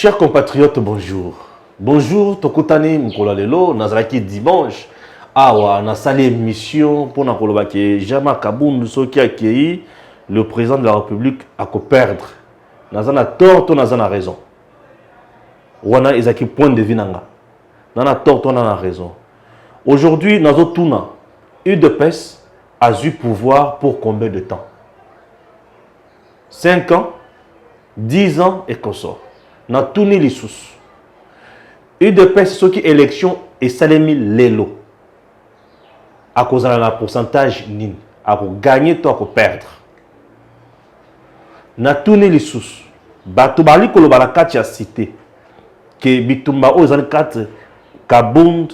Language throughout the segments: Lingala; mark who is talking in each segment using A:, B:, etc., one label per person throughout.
A: Chers compatriotes, bonjour. Bonjour, Tokotani Mkolalelo, Nazaraki dimanche. Awa, na salle émission pour Nakolobake, Jama Kaboun, ceux qui a accueilli le président de la République à perdre. Nazana tort, Nazana raison. Wana Ezaki point de vue nanga. Nana tort, Nana raison. Aujourd'hui, Nazo Tuna, UDPS a eu pouvoir pour combien de temps? 5 ans, 10 ans et qu'on sort. Na tourné les sous. UDPS, ceux qui élection et Salemi Lelo. À cause de la pourcentage nin. À gagner, toi, à perdre. Na tourné les sous. Batubali Kolobalakati a cité que Bitumba Ozan 4 Kabound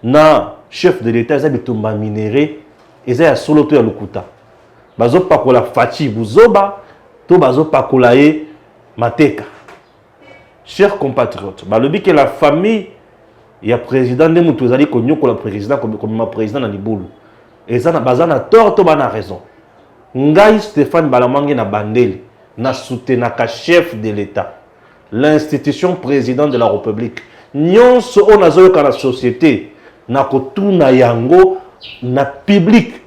A: na chef de l'État, ils ont Bitumba minéré, ils ont solo to ya lukuta. Bazo pakola Fachi Buzoba, to bazo pakolae Mateka. Chers compatriotes, balobi que la famille, il y a président de Moutouazali Konyo comme président comme ma président na Libulu. Et ça na bazana tort to bana raison. Ngai Stéphane Balamangi na bandeli na soutenaka chef de l'État. L'institution président de la République. Nyonso on azoyoka na société na kotuna yango na public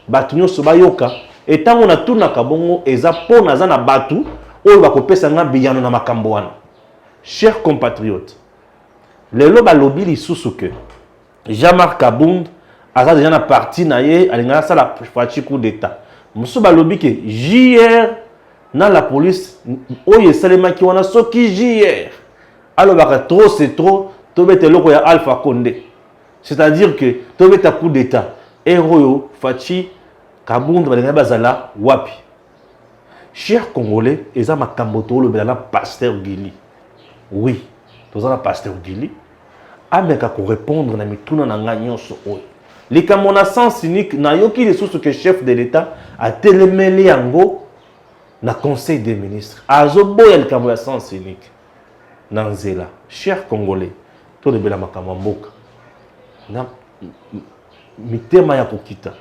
A: batu nyonso bayoka etango na tuna kabongo eza pona za na batu oyo bakopesa nga biyano na makambo wana. Chers compatriotes, lelo balobi lisusu ke Jean-Marc Kabound aza déjà na parti na ye alinga sala fachi coup d'état. Musu balobi ke JR na la police oyo esalemaki wana soki JR alors trop c'est trop tobete loko ya Alpha Condé, c'est-à-dire que tobeta coup d'état héros fachi Kabound balinga bazala wapi. Chers Congolais, eza makambo tolo bela pasteur Gili. Oui, toza na pasteur Gili ameka ko répondre na mituna na nganyonso oyo. Likamona sens unique na yoki les sources que chef de l'État a télémeli yango na conseil des ministres. Azoboya likambo ya sens unique. Nanzela, chers Congolais, to de bela makambo mboka. Na mitema ya kokita.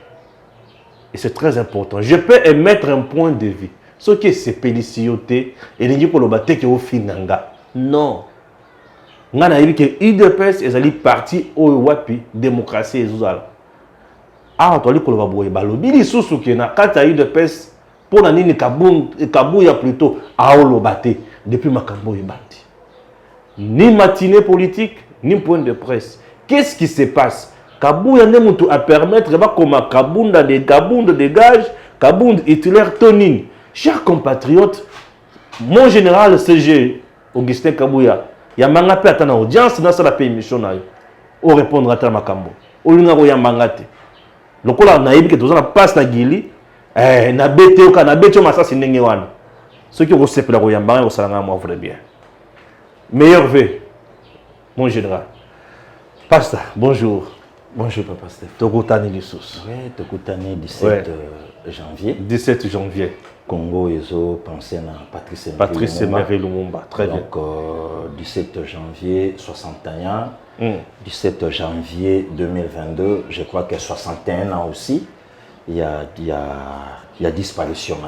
A: Et c'est très important. Je peux émettre un point de vue. Ce qui est pélicioté et les gens qui ont été au finanga. Non. Nous avons dit que l'UDPS est allé parti au Wapi, démocratie et Zouzala. Ah, tu as dit que le balobi, il sous qui na kata UDPS pour la nini Kabouya plutôt à Olobate depuis Makambo et Bati. Ni matinée politique, ni point de presse. Qu'est-ce qui se passe? Kabouya ne moutou à permettre comme Kabounda dégage, Kabound Hitler Tonin. Chers compatriotes, mon général CG Augustin Kabouya, il y a manga pe atana audience dans la pays mission na yo. O répondre à ta makambo. O linga ko ya mangate. Lokola na yebi ke tozana passe na gili, na bete o kana bete o masasi ndenge wana. Ceux qui ont sepela ko ya mbanga ko salanga moi vrai bien. Meilleur vœu, mon général. Pasteur, bonjour. Bonjour, Papa Steph. Tokotani Lissous.
B: Oui, Tokotani 17 janvier.
A: 17 janvier.
B: Congo, Ezo, pensé à
A: Patrice Emery Lumumba. Très bien.
B: Donc, 17 janvier 61, 17 janvier 2022, je crois que 61 ans aussi, il y a disparition.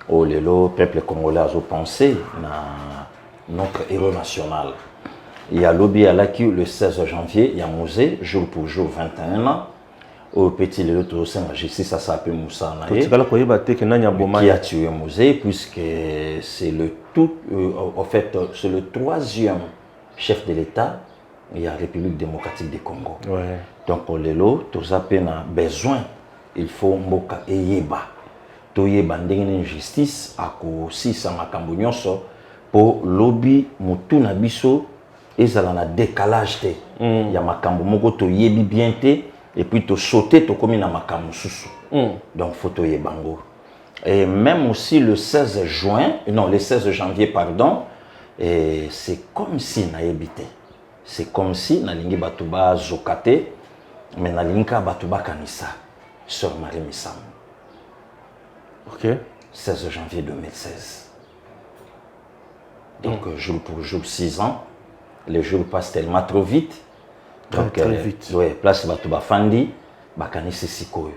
B: Au le peuple congolais a pensé à notre héros national. Il y a lobby à l'accueil le 16 janvier, il y a musée, jour pour jour, 21 ans. Au petit Lélo Toussaint, ça s'appelle Moussa Naye, qui a tué musée, puisque c'est le tout, en fait, c'est le 3e chef de l'État, il y a la République démocratique du Congo.
A: Ouais.
B: Donc, pour Lélo, Toussaint a besoin, il faut Moka Eyeba. Toyeba ndenge justice, à aussi sa makambonyonso, pour lobby Mutuna Biso, et ça a un décalage. Il y a makambo moko toyebi bien te. Et puis tu sauter tu comme na makambo susu. Donc photo yebango. Et même aussi le 16 juin, non le 16 janvier pardon, et c'est comme si na yebité. C'est comme si na lingi batuba zokate, mais na linka batuba kanisa sur Marie Missam.
A: OK.
B: 16 janvier 2016. Donc jour pour jour 6 ans, les jours passent tellement trop vite. Donc,
A: très vite.
B: Ouais, place Batuba Fandi, Bakanisi Sikoyo.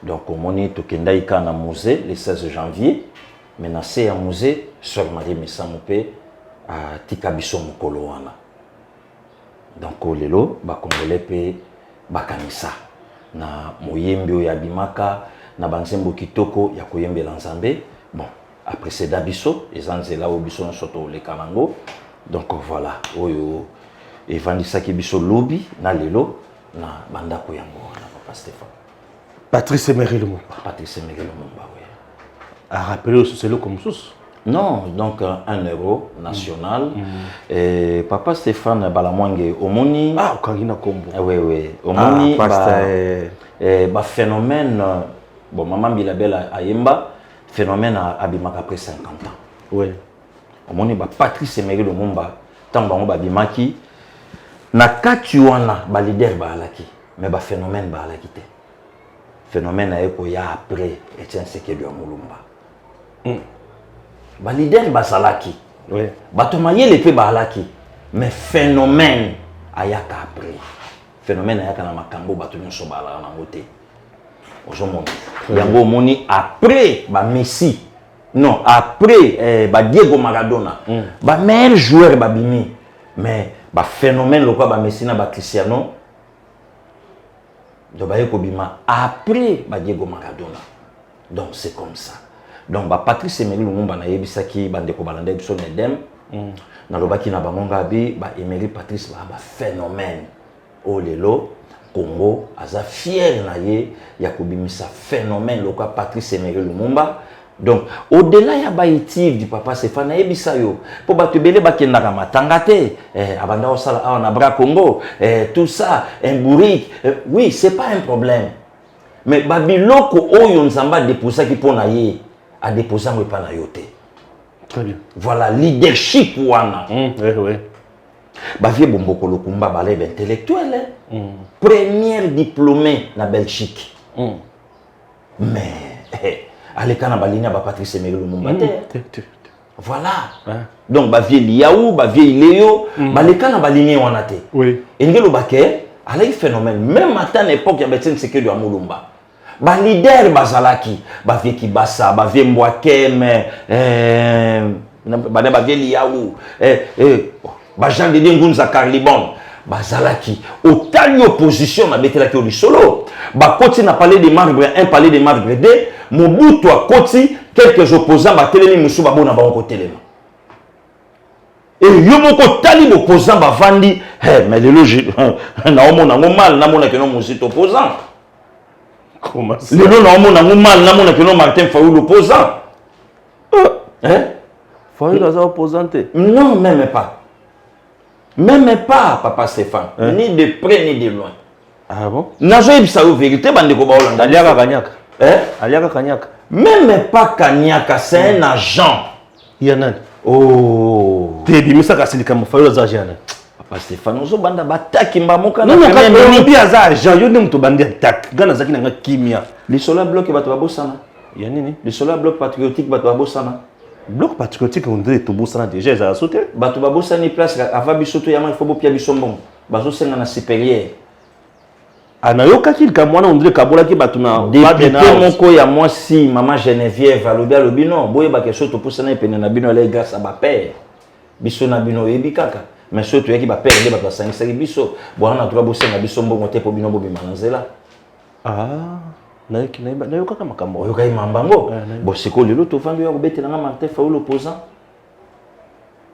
B: Donc, au moment où tu as un musée le 16 janvier, mais c'est un musée sur Marie Missamoupe, tika biso mokolo wana. Donc lelo ba congolais pe bakanisa na moyembi oyo abimaka na banzembo kitoko ya koyembela nzambe. Bon, après c'est dabiso ezanzela o biso nsoto le kanango. Donc voilà, oyo evandisaki biso lobi na lelo na bandako yango na Papa Stéphane.
A: Patrice Emery Lumumba.
B: Patrice Emery Lumumba, oui.
A: A rappelé au Sociélo comme sous.
B: Non, donc 1 euro national. Et Papa Stéphane Balamwange Omoni.
A: Ah, Kangina Kombo.
B: Oui, oui. Omoni,
A: bah,
B: phénomène. Bon, maman Bilabel Ayemba, phénomène abimaka après 50 ans.
A: Oui.
B: Omoni, Patrice Emery Lumumba, tant bango babimaki. Na katuana, ba leader ba alaki. Mais ba phénomène ba alaki te. Phénomène a été après Etienne Tshisekedi Mulumba. Ba leader basalaki.
A: Oui.
B: Batomaye le pe balaki. Mais phénomène ayaka après. Phénomène ayaka na makambo bato nyonso bala na ngote. Ozomona. Yango moni après ba Messi. Non, après ba Diego Maradona. Ba meilleur joueur ba bimi. Mais ba phénomène lokwa ba Messi na ba Cristiano. Donc ba bima après ba Diego Maradona. Donc c'est comme ça. Donc Patrice Emery Lumumba na yebisaki bandeko balanda biso nedem na lobaki na bangonga bi ba Emery Patrice ba phénomène o lelo Congo aza fier na ye ya kobimisa phénomène loka Patrice Emery Lumumba. Donc au-delà ya baïtif du Papa Stéphane na yebisa yo po bato belé bakendaka matanga te abanda osala awa na bras Congo tout ça un bourrique oui c'est pas un problème mais babiloko oyo nzamba déposa ki pona ye a déposé un pas nayoté.
A: Très bien.
B: Voilà, leadership wana.
A: Oui, oui.
B: Bavie Bomboko Lokumba balève intellectuel. Première diplômée na Belgique. Mais, alekana balina ba Patrice Emery Lumumba. Voilà. Donc, bavie Liaou, bavie Iléo, balekana balini wana te.
A: Oui.
B: Et ngelo baké, ala phénomène. Même à ta époque, il y a Etienne Tshisekedi Mulumba. Ba leader bazalaki ba vie Kibasa ba vie Mbwakem ba vie Liaou ba Jean de Ngunza Carlibon bazalaki autant opposition na betelaki au solo ba koti na palais de marbre un palais de marbre 2 Mobutu a koti quelques opposants ba telemi musu ba bona ba ko telema et yo moko tali opposant ba vandi mais le logique na omona ngomal na mona que non musi opposant.
A: Comment ça?
B: Le nom on a mal, n'a mon que Martin Fayoul opposant. Hein?
A: Fayoul est opposanté.
B: Non, même pas. Même pas, Papa Stéphane. Ni de près ni de loin.
A: Ah bon?
B: N'a pas eu vérité, bande ko ba Hollande.
A: Aliaka Kanyaka.
B: Hein?
A: Aliaka Kanyaka.
B: Même pas Kanyaka, c'est un agent.
A: Yanan.
B: Oh.
A: T'es dit mais ça ka silika mo Fayoul za jana.
B: Papa Stéphane, ozo banda bataki mbamoka
A: na même bien za agent yo nem to bandi attaque. Gana zaki na kimia.
B: Les soldats bloqués bato babosana.
A: Ya nini?
B: Les soldats blocs patriotiques bato babosana.
A: Bloc patriotique on dit to bosana déjà ça a sauté.
B: Bato babosani place avant bisoto yama il faut bopia bisombon. Bazo senga na supérieur.
A: Anayoka kilka mwana on dirait kabola ki bato na
B: député moko ya moi si maman Geneviève alobi alobi non boye ba keso to posana epene na bino les grâce à ba père. Biso na bino ebikaka. Mais surtout yaki ba père nde bato asangisa biso. Bwana to bosenga biso mbongo te po bino bobima na nzela.
A: Ah. Nayoka kama makambo.
B: Oyoka imambango. Bon siko lelo to vando ya kobetela nga Martin Fayoul opposant.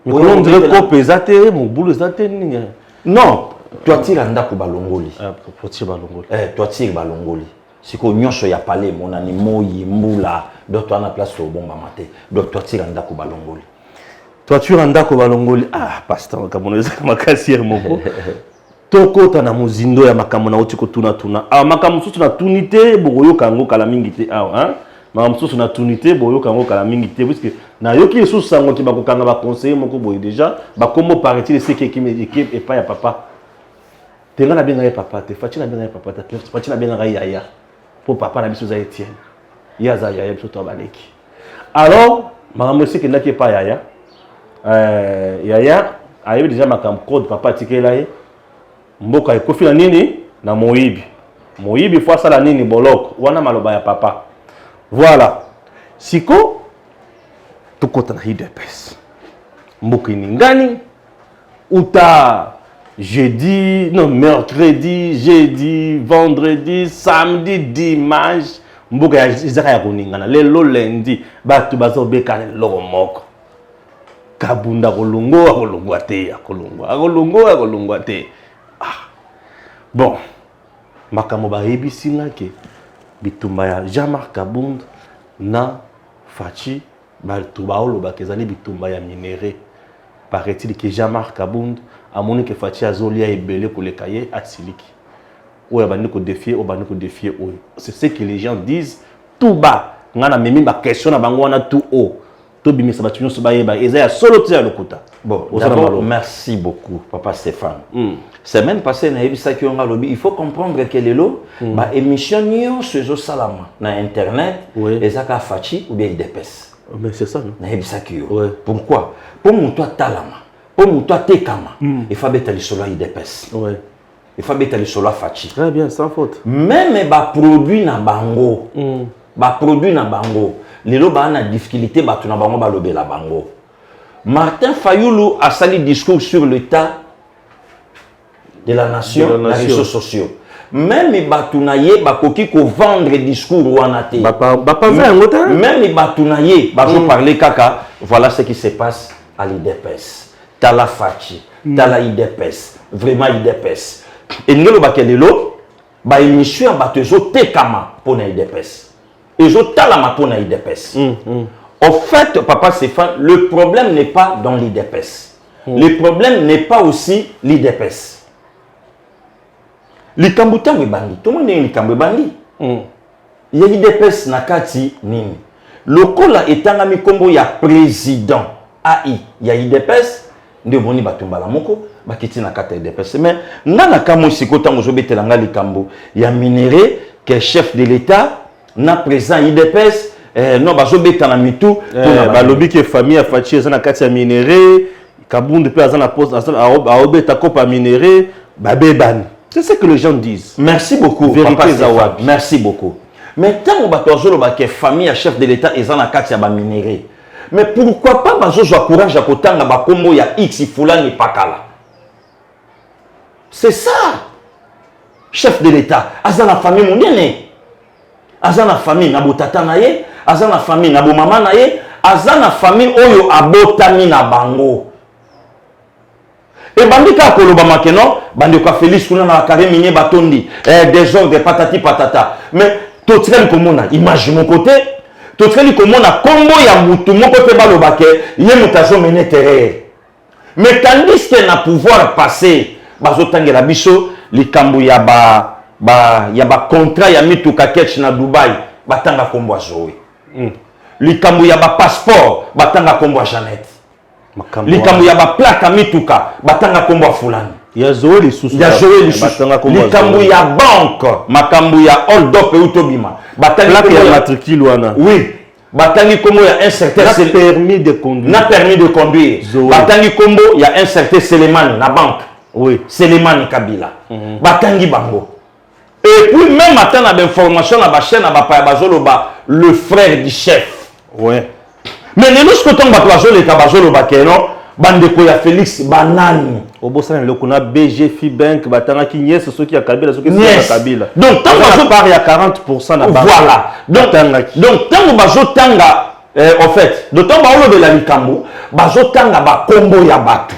A: Mais on dirait ko pesate mo boulot zate ni.
B: Non, toi tire ndako balongoli.
A: Ah, pour tire balongoli.
B: Toi tire balongoli. Siko nyonso ya palais mon animo yimbula d'autres na place au bomba maté. Donc toi tire ndako balongoli.
A: Toi tu ndako balongoli. Ah, pasteur kamoneza makasier moko. Tokota na muzindo ya makambo na otiko tuna. Ah makambo susu na tunité boyo kango kala mingi te ah hein. Makambo susu na tunité boyo kango kala mingi te puisque na yoki susu sango ki bakokanga ba conseiller moko boyo déjà ba kombo paraît-il c'est qui équipe et pas ya papa. Tenga na benga ya papa te fatina benga ya papa te fatina benga ya yaya. Pour papa na biso za Etienne. Ya za yaya biso to baleki. Alors makambo c'est que na ki pas yaya. Yaya ayebi déjà makambo code papa tikela ye. Mboka ekofi na nini na moyibi. Moyibi fois sala nini boloko wana maloba ya papa. Voilà. Siko tukota na UDPS. mboka ningani uta jeudi, non, mercredi, jeudi, vendredi, samedi, dimanche, mboka ya izaka ya kuningana. Lelo lundi, batu bazo beka loko moko. Kabunda kolongwa te, kolongwa te. Ah. Bon, makambo ba ebisi ngake bitumba ya Jean-Marc Kabunda na Fachi batu baoloba kezali bitumba ya minéré. Paraît-il que Jean-Marc Kabunda a moni que Fachi azolia ebele koleka ye asiliki. Oya bandi ko défier, o bandi ko défier oyo. C'est ce que les gens disent tout bas. Ngana memi ba question na bango wana tout haut. To bimisa batu nyonso ba yeba eza ya solo te ya lokuta.
B: Bon, d'abord, merci beaucoup Papa Stéphane. Semaine passée na ebisa ki onga lobi, il faut comprendre que lelo ba émission nyonso ezo salama na internet ezaka Fachi ou bien IDPS.
A: Mais c'est ça, non?
B: Pourquoi? Pour mon toi talama, pour mon toi tekama, il faut mettre les solos IDPS. Il faut mettre les solos Fachi.
A: Très bien, sans faute.
B: Même les produits na bango, produits na bango, les loba na difficulté, tu na bango balobé la bango. Martin Fayoulou a sali discours sur l'état de la nation, dans les réseaux sociaux. Même les batounaye bakoki ko vendre discours wanate. Même les batounaye bajo parler kaka. Voilà ce qui se passe à l'IDPS. Tala Fachi, tala IDPS, vraiment IDPS. Et nous le bakelelo, ba émission batezo tekama pour na IDPS. Ezo talama pour na IDPS. En fait, Papa Stéphane, le problème n'est pas dans l'IDPS. Le problème n'est pas aussi l'IDPS. Likambuta bandi, tout le monde est likambu bandi. Il y a l'IDPS nakati nini. Lokola etanga mikombo ya président AI, il y a l'IDPS, de boni batumbala moko, bakiti nakata IDPS. Mais nana kamo sikota mozobetela nga likambo ya minéré que chef de l'État na président IDPS non bazobeta na mitu
A: balobi ke famille ya Fachi eza nakati ya minéré, Kabunda pe eza na poste aobeta kopa minéré, babebani. C'est ce que les gens disent.
B: Merci beaucoup, Papa Zawad. Merci beaucoup. Mais tant que famille à chef de l'État est dans la carte de minéré. Mais pourquoi pas bazo courage à côté de Bakombo ya X Fulani Pakala? C'est ça. Chef de l'État, azan la famille mondienne. Azan la famille na botata na ye, azan la famille na bomama na ye, azan la famille oyo abotami na bango. Et bandika koloba makeno, bandika Félix kuna na carré minier batondi, désordre patati patata. Mais totreli komona image mon côté, totreli komona kombo ya mutu mon côté balobake, yé mutazo mené terre. Mais tandis que na pouvoir passer, bazo tangela biso, likambu ya ba contrat ya mituka ketch na Dubai, batanga kombo azoe. Likambu ya ba passeport, batanga kombo Jeannette. Likambu ya ba plaka mituka batanga kombo fulani
A: ya zoe lisusu
B: likambu ya banque makambu ya hold up utobima
A: batanga plaka ya matricule wana
B: oui batangi kombo ya un certain
A: permis de conduire
B: na permis de conduire batangi kombo ya un certain Selemani na banque
A: oui
B: Selemani Kabila batangi bango et puis même attendre d'information na ba chaîne na ba pa bazoloba le frère du chef
A: ouais.
B: Mais les autres côtés, les tabajolo bakeno, bande ko ya Félix banani.
A: Obosan le kona BG Fibank batanga ki nièce ceux qui a Kabila ceux qui
B: sont
A: Kabila.
B: Donc tant que
A: part il y a 40% na banque.
B: Voilà. Donc tant bazo tanga en fait, d'autant ba de la likambo, bazo tanga ba kombo ya batu.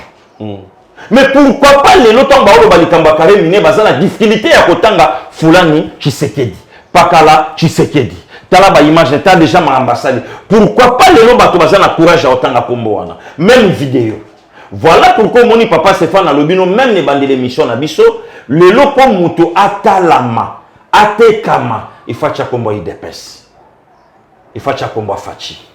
B: Mais pourquoi pas les lots ba ba likambo carré miné baza la difficulté à kotanga Fulani Tshisekedi. Pakala Tshisekedi. Talaba image t'as déjà ma ambassade. Pourquoi pas les lots bato na courage à autant à kombo wana. Même vidéo. Voilà pourquoi moni Papa Stéphane na lobino même les bandes l'émission na biso le lots comme muto atalama atekama il faut cha kombo IDPS. Il faut cha kombo Fachi.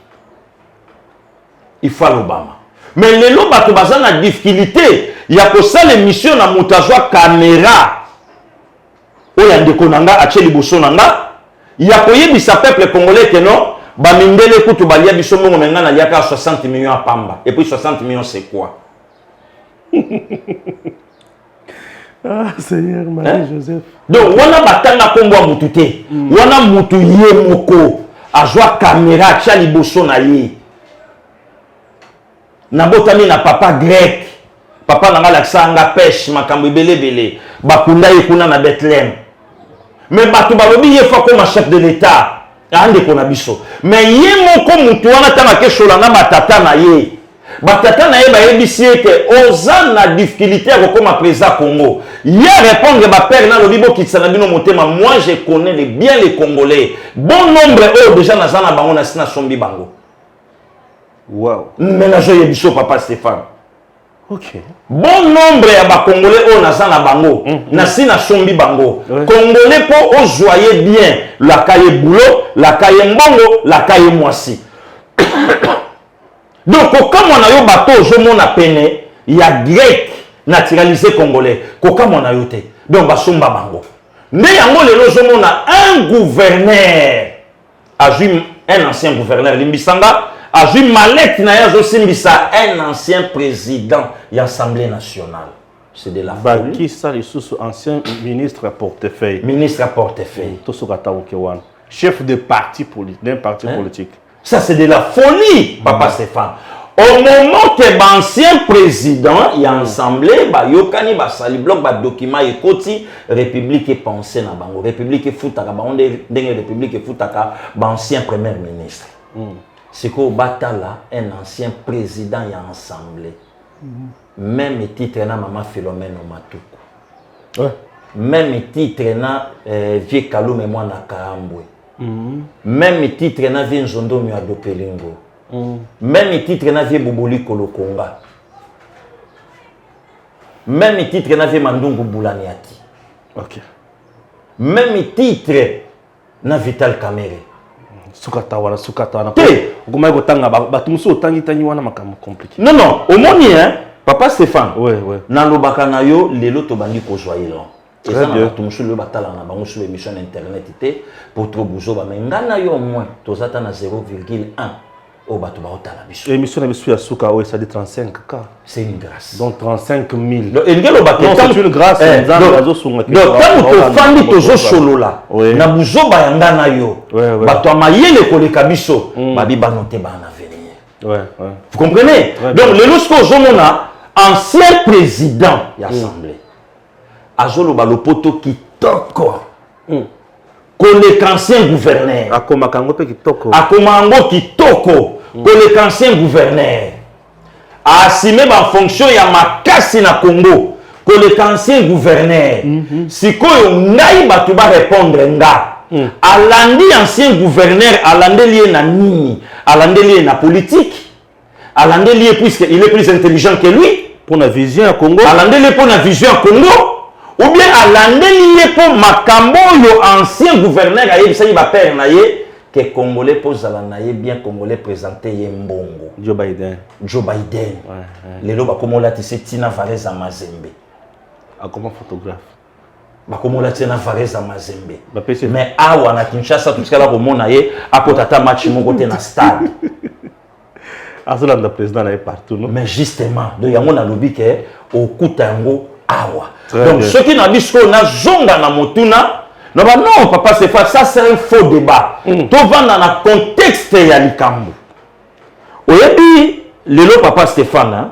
B: Il faut l'Obama. Mais les lots bato na difficulté il y a que ça l'émission na mutazwa caméra. Oya ndeko nanga acheli boso nanga il y a koyebisa peuple congolais que non, bamindele kutu balia biso mongo menga na liaka 60 millions à Pamba. Et puis 60 millions c'est quoi?
A: Ah Seigneur Marie-Joseph.
B: Donc wana batanga kombo mutute. Wana mutu ye moko azwa caméra cha liboso na ye. nabotami na papa grec papa nanga laksanga pêche makambo belebele bakunda yekuna na Bethlehem mais bato balobi yefa comme chef de l'état ande kona biso mais ye moko mutu wana tanga ke sholanga batata na ye batata na ye bayebisi ete oza na difficulté ya kokoma président Congo ye répondre ba père na lobi bokitisa na bino motema moi je connais bien les Congolais bon nombre eux déjà naza na bango na sina sombi bango
A: wow
B: ménage ye biso papa Stéphane
A: ok
B: bon nombre ya ba Congolais eux naza na bango na sina sombi bango Congolais po ozoyer bien la kaye boulot la kaye mbongo la kaye mwasi donc comme on a yo bateau je mona pene il y a grec naturalisé congolais comme on a yo te donc basomba bango mais yango lelo je mona un gouverneur a vu un ancien gouverneur limbisanga a vu Malek na ya zo simbisa un ancien président de l'Assemblée nationale c'est de la folie
A: qui ça les sous ancien ministre à portefeuille
B: tout
A: ce chef de parti politique d'un parti politique.
B: Ça, c'est de la folie, papa Stéphane. Au moment que l'ancien président y a assemblé, yokani basali bloc ba document ekoti république est pensée na bango république est futaka bango ndenge république est futaka ba ancien premier ministre. C'est que batala un ancien président y a assemblé. Même titre na maman Philomène Matuku. Même titre na vieux Kalume mwana Kaambwe. Même titre na vie Nzondo mi adopelingo. Même titre na vie Boboli Kolokonga. Même titre na vie Mandungu Boulaniati.
A: OK.
B: Même titre na Vital Kamere.
A: Sukata wana. Ngoma ko tanga batumso tangi tangi wana makambo compliqué.
B: Non non, au moni hein, papa Stéphane.
A: Ouais.
B: Na lobaka na yo lelo to bandi ko joyelo. Et ça, tout le monde a une émission internet pour trop bouger. Mais il au moins 0,1 au bateau la biche.
A: L'émission de Souka, ça dit 35K.
B: C'est une grâce.
A: Donc 35 000.
B: Non, c'est
A: une grâce.
B: Donc, quand tu es solo là, na bouzo bayanga na yo. Bato amayele ko le kabiso, babi banote ba na venir. Vous comprenez? Donc, le lorsque zomona ancien président de l'Assemblée. Azolo balopoto kitoko. Kolek ancien gouverneur.
A: Akomakango pe kitoko.
B: Akomango kitoko. Kolek ancien gouverneur. Asime ba fonction ya makasi na Congo. Kolek ancien gouverneur. Sikoyo ngai batu ba répondre nga. Alandi ancien gouverneur alande lié na nini? Alande lié na politique. Alande lié puisque il est plus intelligent que lui.
A: Pour la vision à Congo.
B: Alande lié pour la vision à Congo. Ou bien à l'année pour Makambo, le ancien gouverneur a dit père naye que Congolais pose à l'année bien Congolais présenté Mbongo.
A: Joe Biden.
B: Les loba comme la tissé Tina Vareza Mazembe.
A: Ah comment photographe.
B: Ba comme la Tina Vareza Mazembe. Mais awa na Kinshasa tout ce qu'elle a au monde naye à potata match mon côté na stade.
A: Azola le président est partout non.
B: Mais justement, de yango na lobi que au kutango awa.
A: bien.
B: Donc, ceux qui n'ont dit qu'on a zonga na motuna, non, papa, c'est pas ça, c'est un faux débat. Tout va dans le contexte de l'Ikambo. Aujourd'hui, le papa Stéphane,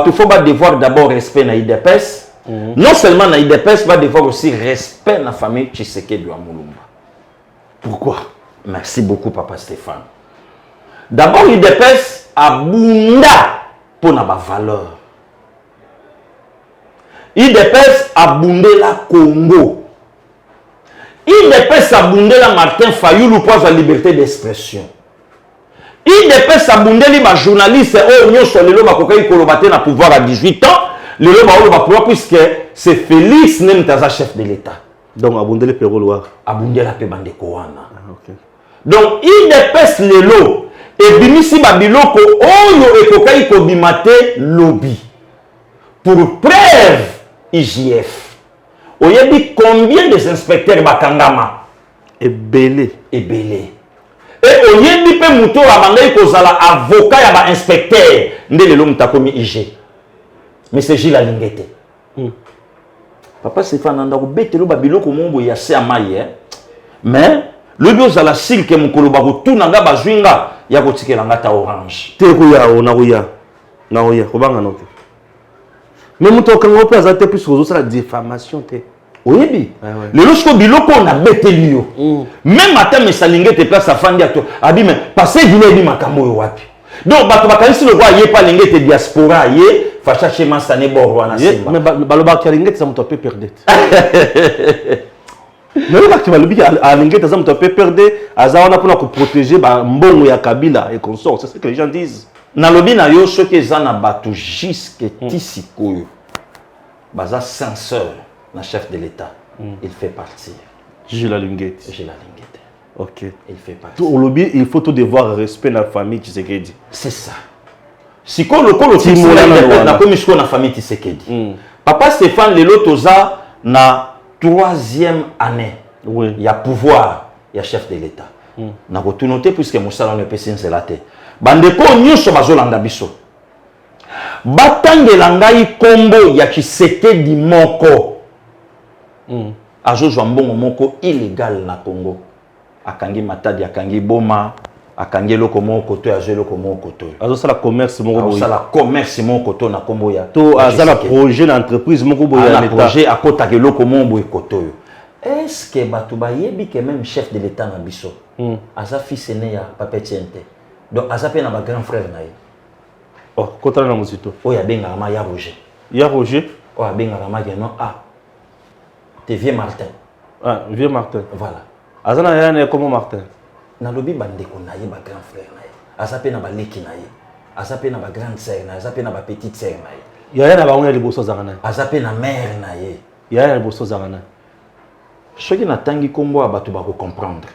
B: il faut devoir d'abord respect na IDPS. Non seulement na IDPS, va devoir aussi respect na famille Tshisekedi à Moulumba.
A: Pourquoi?
B: Merci beaucoup, papa Stéphane. D'abord, l'IDPS a bunda pour na valeur. IDPS a bundé la Congo. IDPS a bundé la Martin Fayulu pour la liberté d'expression. IDPS a bundé les journalistes et les journalistes na pouvoir à 18 ans. Les pouvoir puisque c'est Félix Nemtaza chef de l'État.
A: Donc a bundé les Péroloirs.
B: A bundé la Pébande Kowana. Donc IDPS lelo et bimisi babiloko oyo ekokai ko bimate lobby. Pour preuve IGF. Oyebi combien des inspecteurs bakangama?
A: Ebele.
B: Et oyebi pe muto abandai kozala avocat ya ba inspecteur ndele lo mutakomi IG. Mais c'est Gilles Alingete. Papa Stéphane ndako betelo babiloko mombo ya se amaye. Mais le biozala silke mukolo ba kotuna nga bazwinga ya kotikela ngata orange.
A: Te ko ya ona ko ya. Non, oui, Robanga non. Mais muto quand on peut azate plus sur la diffamation te.
B: Oui, les lorsque biloko on a bêté lui. Même matin mais salingue te place à fandi ato. Abi mais passé dîner bi makambo yo wapi. Donc bato bakanisi le roi yé pas lingue te diaspora yé facha chez Mansane Borwa na Simba.
A: Mais baloba ki lingue ça muto peut perdre. Mais là qui va le dire à lingue ça muto peut perdre azawana pour ko protéger ba mbongo ya Kabila et consort, c'est ce que les gens disent.
B: Na lobi na yo ce que zana bato jusque tisikoyo. Baza censeur. Le chef de l'État, il fait partir.
A: J'ai la linguette.
B: J'ai la linguette.
A: Ok.
B: Il fait partir.
A: Au lobby, il faut tout devoir respect dans la famille Tshisekedi.
B: C'est ça. Si on le fait la commission dans la famille Tshisekedi. Papa Stéphane Lelo Toza na 3e année.
A: Oui.
B: Il y a pouvoir, il y a chef de l'État. Na ko tout noter puisque Moussa ne peut pas s'insélater. Bandeko nyonso bazolanda biso. Batangela ngai kombo ya Tshisekedi moko. Azozwa mbongo moko illégal na Congo. Akangi matadi, akangi boma, akangi loko moko to azo loko moko to.
A: Azosala commerce moko boya.
B: Azosala commerce moko to na kombo ya.
A: To azala projet d'entreprise moko boya
B: na projet akota ke loko moko koto. Est-ce que batu ba yebi que même chef de l'État na biso? Aza fils aîné ya Papa Tiente. Donc aza pe na ba grand frère na ye.
A: Oh, kota na muzito.
B: O ya benga ma ya Roger.
A: Ya Roger?
B: O ya benga ma ke non t'es vieux Martin.
A: Ah, vieux Martin.
B: Voilà.
A: Azana yana comment Martin?
B: Na lobi bande ko na ye ba grand frère na ye. Azape na ba leki na ye. Azape na ba grande sœur na ye. Azape na ba petite sœur na ye.
A: Ya yana ba ngona liboso zangana.
B: Azape na mère na ye.
A: Ya yana liboso zangana.
B: Soki na tangi kombo abatu ba ko comprendre.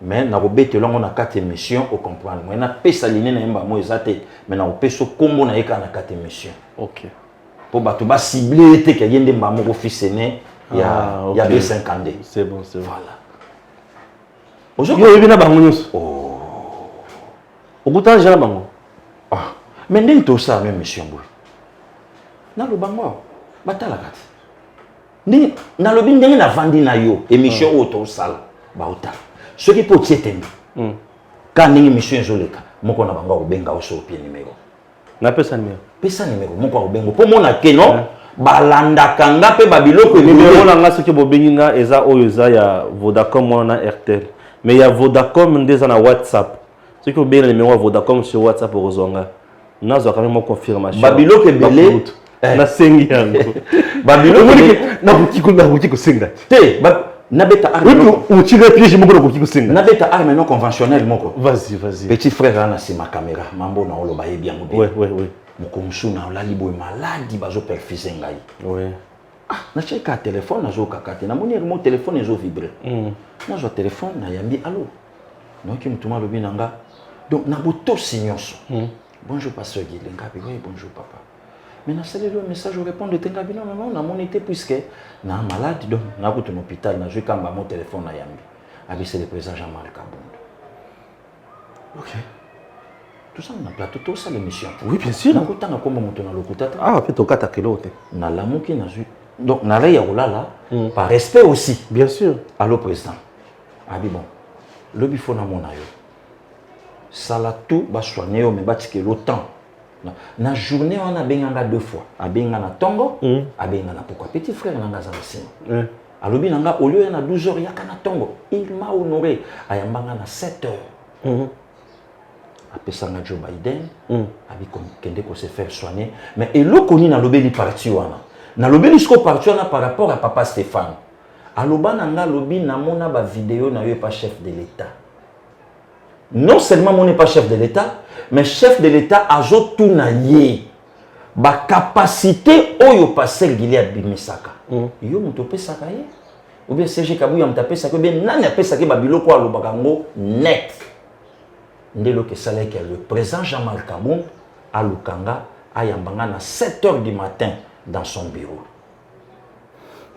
B: Mais na robete longo na carte émission au comprendre. Moi na pesa liné na yemba mo ezate. Mais na opeso kombo na yeka na carte émission.
A: OK.
B: Pour batu ba cibler te ke yende mba mo fils aîné. Il y a B50.
A: C'est bon, c'est bon.
B: Voilà.
A: Aujourd'hui, il y a des gens. Oh. Au bout de temps, il y a des gens.
B: Mais il y a tout ça, même mission. Dans le bango, batala kat. Dans le bin, il y a vendu na yo émission auto sale. Bauta. Ce qui peut être quand il y a émission zoleka, mon qu'on a bango benga au so pied numéro.
A: Na pesa numéro.
B: Pesa numéro, mon qu'on bengo. Pour mon akeno. Balanda kanga pe babiloko
A: numéro na nga soki bobenginga eza oyo eza ya Vodacom wana Airtel mais ya Vodacom ndeza na WhatsApp soki obenga numéro ya Vodacom sur WhatsApp ozonga nazo quand même confirmation
B: babiloko belé
A: na sengi yango
B: babiloko
A: na butiko senga
B: te na beta arme
A: ou tire piège moko na butiko senga
B: na beta arme non conventionnel moko
A: vas-y
B: petit frère na ma caméra mambo na oloba yebi yango
A: ouais
B: Mokomshu na olali boy maladi bazo perfuse ngai.
A: Oui.
B: Na cheka téléphone na zo kakate na moni remote téléphone ezo vibrer. Na zo téléphone na yambi allô. Donc mutuma lobi nanga. Donc na boto signonso. Bonjour pasteur Guilen Ngabi, oui bonjour papa. Mais na sali le message je réponds de Tengabi non maman na moni te puisque na malade donc na ko ton hôpital na zo kamba mon téléphone na yambi. Abi c'est le président Jean-Marc Kabund. OK. Tout ça on a plateau tout ça l'émission.
A: Oui bien sûr.
B: Na kota na komba moto na lokuta.
A: Ah peut tokata kelo te.
B: Na lamuki na zu. Donc na la ya olala par respect aussi.
A: Bien sûr.
B: Allô président. Abi bon. Le bifo na mona yo. Sala tout ba soigner yo mais batike l'autant. Na journée on a benganga 2 fois. Abenga na tongo, abenga na pourquoi petit frère nanga za sima. Alobi nanga au lieu na 12 heures yaka na tongo. Il m'a honoré ayambanga na 7 heures. Apesanga Joe Biden, abi kende ko se faire soigner, mais eloko na lobeli parti wana. Na lobeli sko parti wana par rapport à papa Stéphane. Aloba nanga lobi na mona ba vidéo na yo pas chef de l'État. Non seulement mon n'est pas chef de l'État, mais chef de l'État azo tout na ye. Ba capacité oyo passer Gilead bimisaka. Yo muto pesaka ye. Ou bien CG Kabuya mtapesa ko bien nani apesa ke ba biloko alobaka ngo net. Ndelo que ça que le président Jean-Marc Kabund à Lukanga à Yambanga à 7 h du matin dans son bureau.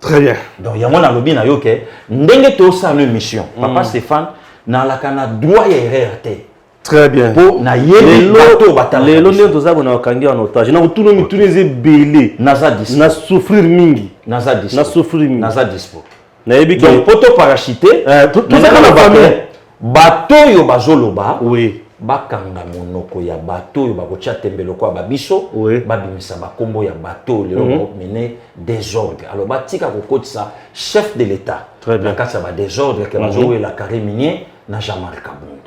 A: Très bien.
B: Donc il y a mon alobi na yoke ndenge to ça une mission. Papa Stéphane na la kana droit et RRT.
A: Très bien.
B: Pour na yeli bato batala.
A: Les lones to za bona kangi en otage. Na tout le tuneze belé.
B: Naza dispo.
A: Na souffrir mingi.
B: Naza dispo.
A: Na souffrir mingi.
B: Naza dispo.
A: Na yebi
B: donc poto parachuté
A: tout ça na famille.
B: Bato yo bazoloba.
A: Oui.
B: bakanga monoko ya bato oyo bakotia tembelo kwa babiso babimisa bakombo ya bato lelo mener désordre. Alors batika kokotisa chef de l'État na kati ya ba désordre ke bazowelela carré minier na Jean-Marc Kabund.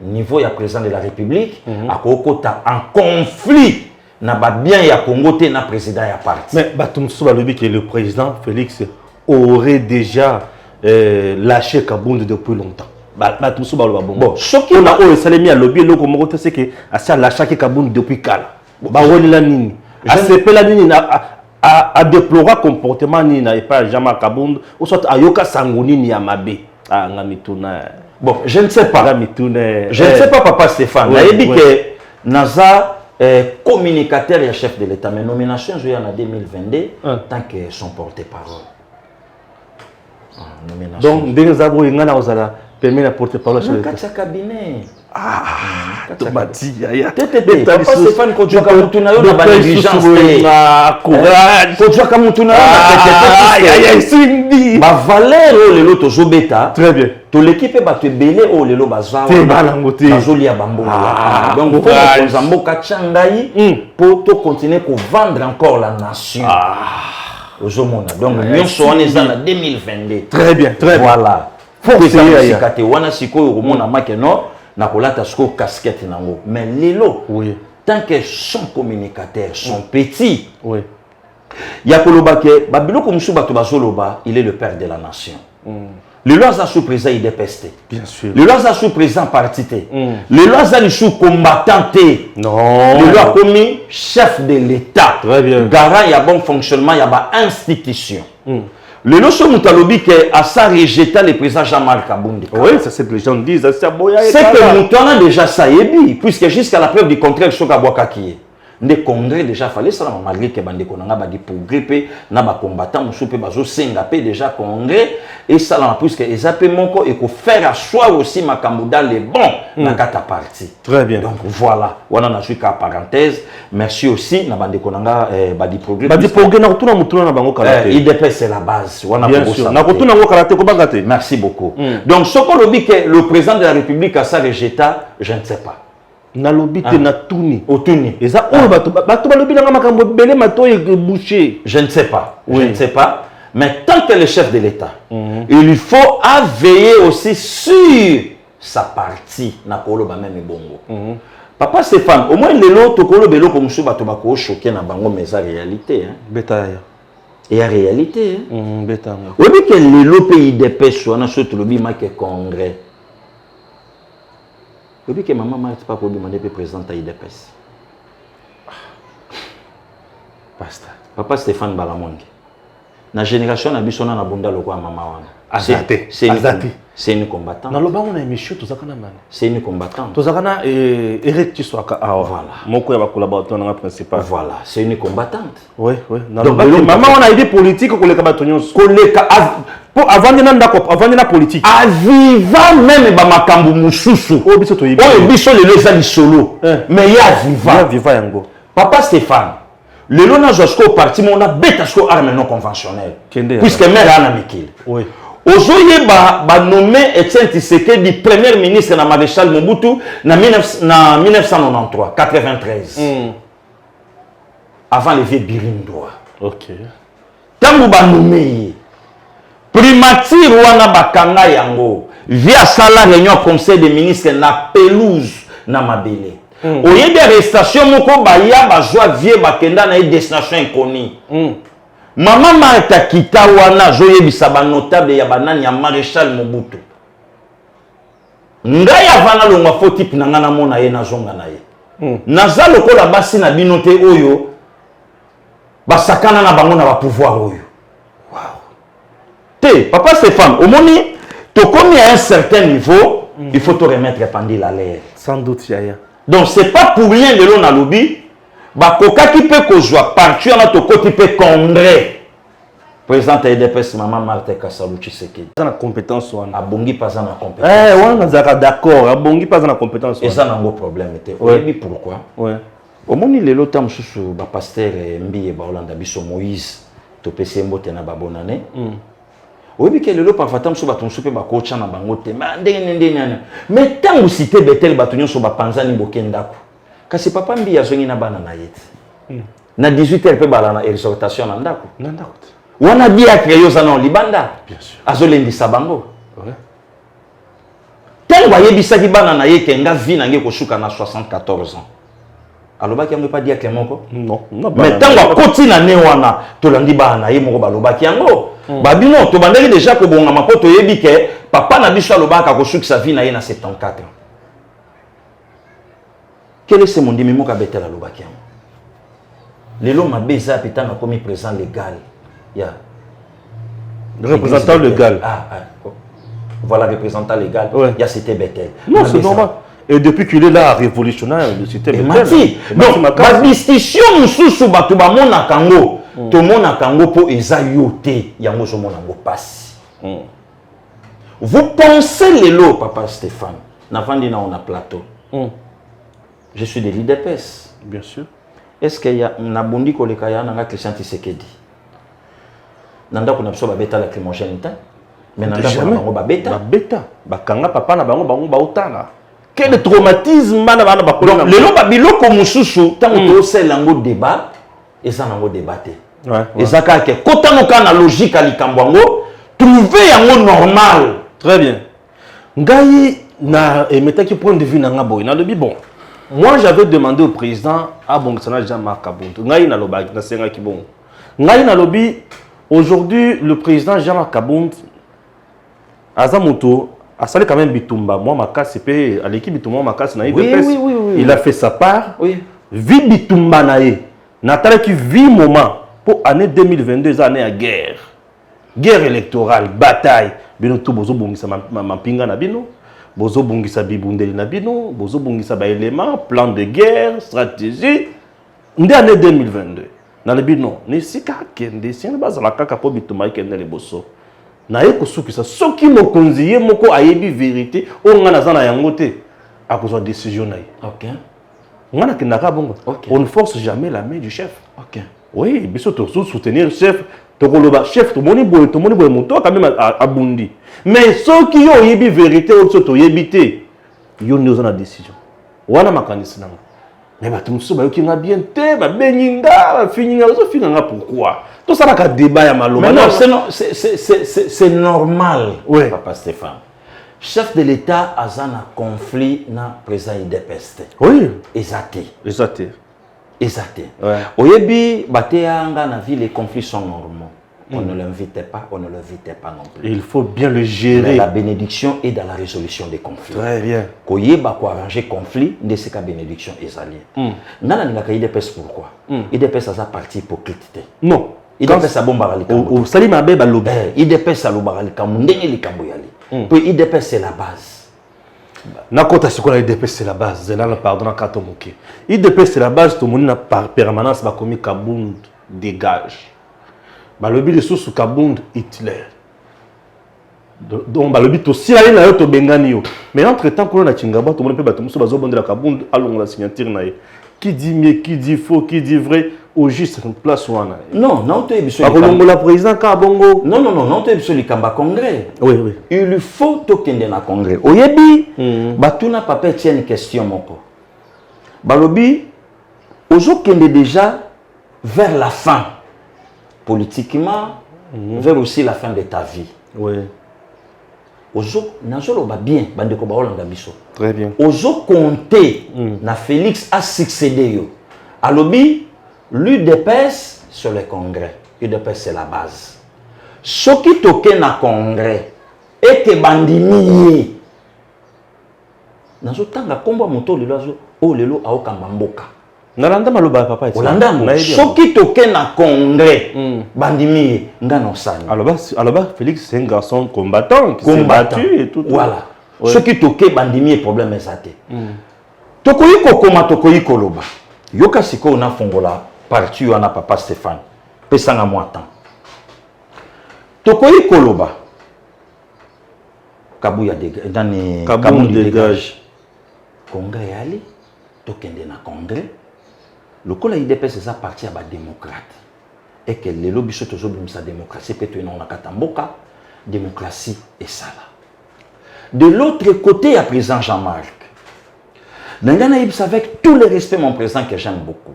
B: Niveau ya président de la République akokota en conflit na ba bien ya Congo te na président ya parti.
A: Mais batumso balobi que le président Félix aurait déjà lâché Kabund depuis longtemps. Batumso baloba bon.
B: Soki
A: on a o salemi à lobby loko moko c'est que asa lâché Kabund depuis kala. Ba wonela nini? Asepela nini a déplorer comportement ni na pas Jean-Marc Kabund ou soit ayoka sangoni ni ya mabe. Ah ngamituna.
B: Bon, je ne sais pas. Je ne sais pas, Papa Stéphane. Il dit que Naza est communicateur et chef de l'État. Mais nomination, je en 2022, tant que son porte-parole.
A: Donc, dès que vous avez permis la porte-parole sur
B: le cabinet.
A: Ah, Tomati,
B: Papa Stéphane, quand tu as Kamutuna, on a pas négligence. Courage. Quand tu as Kamutuna, on a valeur, l'autre Zobeta.
A: Très bien.
B: Toute l'équipe est battue belé au lelo bazar. Bazoli à Bambo. Donc, pour pour continuer pour vendre encore la nation. Donc, nous sommes en 2022.
A: Très bien, très bien.
B: Voilà. Faut que ça soit wana siko au monde amake no na kolata sko casquette nango. Mais lelo, tant que son communicateur, son petit, yakoloba ke babilo komsu bato bazoloba, il est le père de la nation. Le lois sous-président il dépesté. Bien sûr. Le lois sous-président partité. Le lois sous-combattant. Non. Le lois commis chef de l'État.
A: Très bien.
B: Garant il y a bon fonctionnement, il y a pas institution. Le loso Moutalobi que à ça rejeté le président Jean-Marc Kabund.
A: Oui, ça c'est que les gens disent. C'est
B: que Moutana déjà ça y est, puisque jusqu'à la preuve du contraire, Soka Boakaki. Le congrès déjà fallait ça malgré que bande konanga ba di progrès pe na ba combattant musu pe bazo senga pe déjà congrès et ça là puisque ezapé monko et ko faire asseoir aussi makambo dans les bons na kata parti.
A: Très bien.
B: Donc voilà, wana na suika parenthèse. Merci aussi na bande konanga ba di progrès.
A: Ba di progrès na kutuna mutuna na bango karaté.
B: IDP c'est la base. Wana
A: bien sûr. Na kutuna ngo karaté ko bangate.
B: Merci beaucoup. Donc ce qu'on dit que le président de la République a ça rejeté, je ne sais pas.
A: Na lobby te na tuni
B: otuni
A: eza oyo bato balobi na makambo belé mato e boucher.
B: Je ne sais pas. Je ne sais pas, mais tant que le chef de l'État il faut veiller aussi sur sa partie na koloba même bongo. Papa Stéphane, au moins les lots to koloba belo comme so bato bako choquer na bango mais ça réalité hein.
A: Beta
B: et la réalité
A: beta.
B: On dit que les lots pays dépêche on a surtout lobby marqué congrès. Depuis que maman m'a pas pour demander le président à IDPS. Basta. Papa Stéphane Balamongi. La génération a besoin de bunda loko maman wana. C'est une combattante.
A: Dans le bas on a émission tout ça kana man.
B: C'est une combattante.
A: Tout ça kana Eric Tiswaka voilà. Moko ya ba collaborateur na principal.
B: Voilà, c'est une combattante.
A: Oui. Donc maman on a idée politique ko leka bato nyonso. Ko leka pour avant de la politique.
B: Aviva même ba makambo mususu.
A: O biso to yibi.
B: O biso le leza solo. Mais ya viva.
A: Ya viva yango.
B: Papa Stéphane. Le lona jusqu'au parti mon a bête jusqu'au arme non conventionnelle. Puisque mère Anna Mikil. Oui. Aujourd'hui ba nommé Etienne Tshisekedi premier ministre na maréchal Mobutu na 1993 93. Avant le vieux Birindoa.
A: OK.
B: Tango ba nommé primature wana bakanga yango via sala réunion conseil des ministres na pelouse na mabele. Au lieu de arrestation moko baya bazwa vie bakenda na destination inconnue. Maman Martha Kita wana zoyebisa ba notable ya banani ya maréchal Mobutu. Ngai avana longa fo type na ngana mona ye na zonga na ye. Naza lokola basi na binote oyo basakana na bango na ba pouvoir oyo. Papa Stéphane, au moment tu commis à un certain niveau, il faut te remettre pendant à l'air.
A: Sans doute, Yaya.
B: Donc, ce n'est pas pour rien que l'on a lobby. Koka qui peut que partir à notre côté peut congrès. Président EDPS, maman Martha Kassalu Tshisekedi.
A: Ça a compétence.
B: Abongi pas en compétence.
A: On est d'accord. Abongi pas en compétence.
B: Et ça n'a pas de problème. Oui. Pourquoi? Oui. Au moment où les temps sous pasteur Mbi et Baolanda Biso Moïse, tu peux se mbote na babonane. Oui, que le parfois tam so baton soupe ba kocha na bango te. Mais tant cité Betel batonyo so ba panzani bokendako. Kasi papa mbi ya zongi na bana na yeti. Na 18h pe bala na exhortation na ndako.
A: Na ndako.
B: Wana dia créé na libanda.
A: Bien sûr.
B: Azolendi sabango.
A: Ouais.
B: Tel wayebisaki bana na yeke nga vie na nge ko shuka na 74 ans. Alobaki yango pas dire Clémoko?
A: Non,
B: mais tant koti na ne wana tolandi bana ye moko balobaki yango. Babino to bandaki déjà ko bonga makoto yebi ke papa na biso alobaka ko shuka sa vie na ye na 74 ans. Quel est ce monde mimo ka betela alobaki yango? Lelo mabeza pitanga comme présent légal. Ya.
A: Représentant légal.
B: Voilà, représentant légal.
A: Ouais.
B: Il y a Cité Betel.
A: Non, c'est normal. Et depuis qu'il est là, révolutionnaire, le Cité Betel.
B: Donc, la distinction, nous sommes tous les Kango. Tout le monde a Kango pour Ezayote. Il y a un monde passe. Vous pensez les lots, papa Stéphane. Navandi on a plateau. Je suis de l'IDPS.
A: Bien sûr.
B: Est-ce qu'il y a un abondi kolekaya nanga Christian Tshisekedi? Nanda ko na biso ba beta la climogène ta. Mais nanda ko na bango ba beta.
A: Ba beta. Ba kanga papa na bango ba otala. Quel traumatisme na bana ba kolona.
B: Lelo ba biloko mususu tango to selango débat eza nango débatté.
A: Ouais.
B: Ezaka ke kotano kana logique ali kambwango trouver yango normal.
A: Très bien. Ngai na emetaki point de vue na ngaboy na lobi bon. Moi, j'avais demandé au président, Bongisana Jean-Marc Kabund, aujourd'hui, le président Jean-Marc Kabund, Azamoto, a salé quand même Bitumba. Moi, ma casse, c'est à l'équipe Bitumba, ma casse, il a fait sa part.
B: Oui.
A: Vie Bitumba nae. Nathalie qui vit moment pour l'année 2022, année à guerre. Guerre électorale, bataille. Bino tout bozo bongisa ma pinga na bino. Bozo bongisa bibundeli na bino, bozo bongisa ba élément, plan de guerre, stratégie. Ndé année 2022. Na le bino, ni sika kende, si on base la kaka po bituma kende le bosso. Na yeko suki sa soki mokonzi ye moko ayebi vérité, o ngana zana yango te akozwa décision na ye.
B: OK.
A: Ngana kinaka bongo.
B: Okay.
A: On ne force jamais la main du chef.
B: OK.
A: Oui, biso to soutenir le chef. Tokoloba chef to moni boy moto quand même abundi. Mais ceux qui ont yebi vérité ou ceux qui ont yebité, ils ont une décision. Wana makanisi nanga. Mais bato musu ba yoki nga bien te ba beninga ba fininga zo finanga pourquoi? Tout ça na débat ya maloba.
B: Mais non, c'est normal.
A: Oui.
B: Papa Stéphane. Chef de l'État a un conflit na président IDPS.
A: Oui.
B: Exacté.
A: Exacté.
B: Exacté.
A: Ouais.
B: Oyebi batea nga na vie les conflits sont normaux. On ne l'invitait pas, on ne l'invitait pas non plus.
A: Il faut bien le gérer.
B: Mais la bénédiction est dans la résolution des conflits.
A: Très bien.
B: Koyeba ko arranger conflit, ne c'est qu'à bénédiction ezali. Nana ngaka IDPS pourquoi? IDPS a sa partie hypocrite.
A: Non.
B: IDPS a bomba li kambo.
A: Au sali mabe ba lobi.
B: IDPS a loba li kambo ndenge li kambo yali. Puis IDPS c'est la base.
A: Nakota sikola IDPS c'est la base. Zela la pardon na katomoke. IDPS c'est la base to moni na permanence ba komi Kabund dégage. Balobi le sous Kabund Hitler. Donc balobi to si ali na yo to bengani yo. Mais entre temps qu'on a Chingaba to moni pe bato muso bazo bondela Kabund alongo la signature na ye. Qui dit mieux, qui dit faux, qui dit vrai au juste une place wana.
B: Non, non to ebiso.
A: Akolongo la président Kabongo.
B: Non non non, non to ebiso likamba congrès.
A: Oui oui.
B: Il faut to kende na congrès. Oyebi batuna papa tient une question moko. Balobi ozo kende déjà vers la fin. Politiquement, vers aussi la fin de ta vie.
A: Oui.
B: Ozo, nazolo ba bien, bandeko ba olanda biso.
A: Très bien.
B: Ozo compter, na Félix a succédé yo. Alobi, l'UDPS sur le congrès. L'UDPS c'est la base. Ce qui toque na congrès, et que bandimi. Nazo tanga komba moto lelo azo, o lelo aokamba mboka.
A: Nalanda maloba papa eti.
B: Olanda mo. Soki toke na congrès, bandimi ngano sani.
A: Alors Félix c'est un garçon combattant qui s'est battu et tout.
B: Voilà. Soki toke bandimi problème ezate. Tokoyi kokoma tokoyi koloba. Yoka siko na fongola parti wana papa Stéphane. Pesanga moi temps. Tokoyi koloba. Kabuya dégage.
A: Kabund dégage.
B: Congrès ali tokende na congrès. Le col IDPS c'est ça parti à la démocrate. Et que les lobbies sont toujours sa démocratie, peut-être non na katamboka. démocratie et ça là. De l'autre côté, il y a président Jean-Marc. Avec tout le respect, mon président que j'aime beaucoup.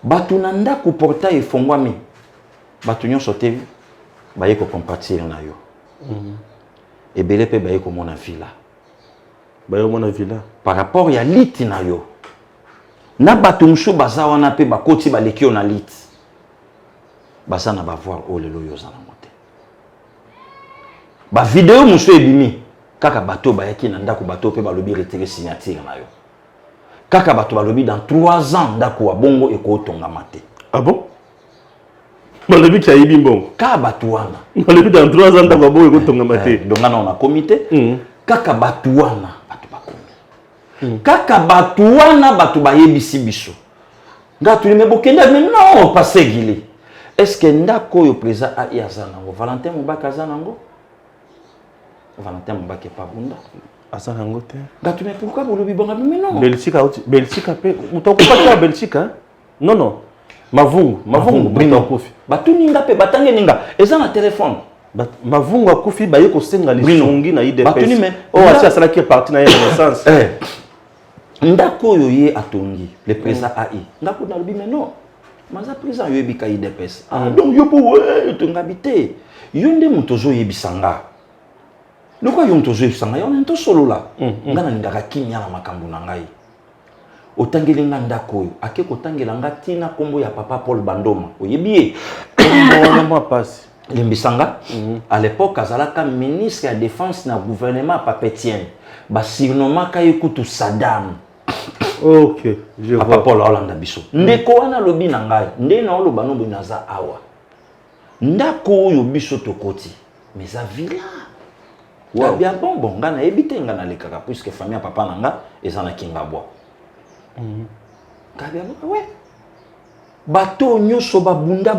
B: Batunanda ku portail et fongwami. Batunyo sote baye ko compatir na yo. Et belé pe baye ko mona villa.
A: Baye mona villa.
B: Par rapport ya lit na yo. Na batumshu baza wana pe bakoti baleki yo na lit. Basa na ba voir o lelo yo za na mote. Ba vidéo musu ebimi. Kaka bato bayaki na ndako bato pe balobi retirer signature na yo. Kaka bato balobi dans 3 ans ndako wa bongo ekotonga mate.
A: Ah bon? Balobi ki ayibi mbongo.
B: Kaka bato wana.
A: Balobi dans 3 ans ndako wa bongo ekotonga mate.
B: Donc on a comité. Kaka bato wana bato bakomi. Kaka bato wana bato bayebisi biso. Ngatu ni mebokenda mais non passé gili. Est-ce que ndako yo président a yazanango Valentin Mubaka azanango? Valentin Mubaka pas bunda.
A: Azanango te.
B: Ngatu mais pourquoi vous le bibonga mais non.
A: Belgique pe mutoko pas Belgique hein? Non non. Mavungu bringa kofi.
B: Batu ninga pe batange ninga. Eza na téléphone.
A: Mavungu akofi baye ko senga lisongi na IDPS.
B: Batu ni mais
A: oh asi asala ki parti na renaissance.
B: Ndako yo ye atongi le président AI. Ndako na lobi mais non. Maza président yo ebika IDPS. Ah donc yo po ouais tongabité. Yo nde mutozo yebisanga. Loko yo mutozo yebisanga yo nto solo la. Ngana ndaka kimya na makambo na ngai. Otangeli nga ndako yo ake kotangela nga tina kombo ya papa Paul Bandoma. Oyebi
A: kombo na passe.
B: Limbisanga à l'époque azalaka ministre de la défense na gouvernement Papetienne. Ba surnommé Kayekutu Saddam.
A: Ok, je vois.
B: Papa Paul Hollande biso. Ndeko wana lobi na ngai, nde na oloba no bonaza awa. Ndako yo biso tokoti. Mais a villa. Wow. Bien bon ngana ebite ngana lekaka puisque famille papa nanga ezana kingabwa. Kabia ouais. Bato nyoso ba bunda.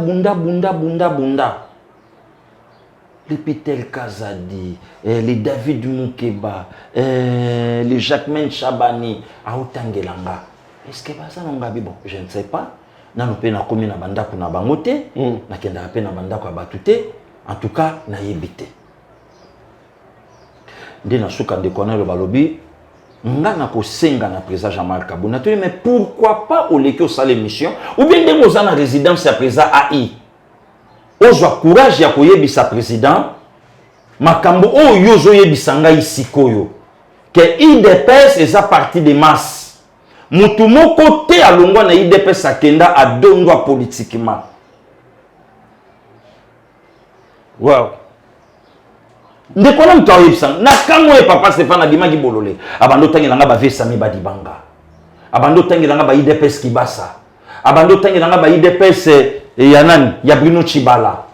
B: Les Peter Kazadi, les David Moukeba, les Jacquemin Chabani, Aoutangelanga. Est-ce que ça n'a pas bon? Je ne sais pas. N'a pas na komi na banda kuna bangote, na kenda pe na banda kwa batute. En tout cas, na yebite. Nde na suka de connaître le balobi. Nga na ko senga na président Jean-Marc Kabunda. Mais pourquoi pas au leki au salle émission ou bien de moza na résidence à président AI? Ozwa courage ya koyebisa président makambo o yozo yebisanga isikoyo que IDPS eza parti de masse mutu moko te alongwa na IDPS akenda adondwa politiquement.
A: Wow.
B: Ndekona mtu ayebisanga na kango e papa Stéphane abimaki bolole abando tangela ba vesa mi badibanga abando tangela ba IDPS kibasa abando tangela ba IDPS ya nani ya Bruno Chibala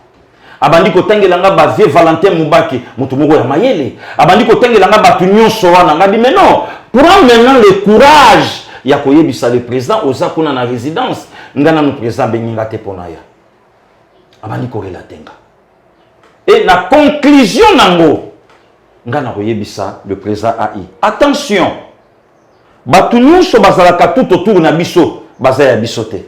B: abandi ko tangela nga ba vie Valentin Mubaki mutu moko ya mayele abandi ko tangela nga ba nyonso wana ngadi mais non prends maintenant le courage ya koyebisa le président oza kuna na résidence ngana no président beninga te ponaya abandi ko relatenga et la conclusion nango ngana koyebisa le président AI attention batu nyonso bazalaka tout autour na biso bazaya bisote.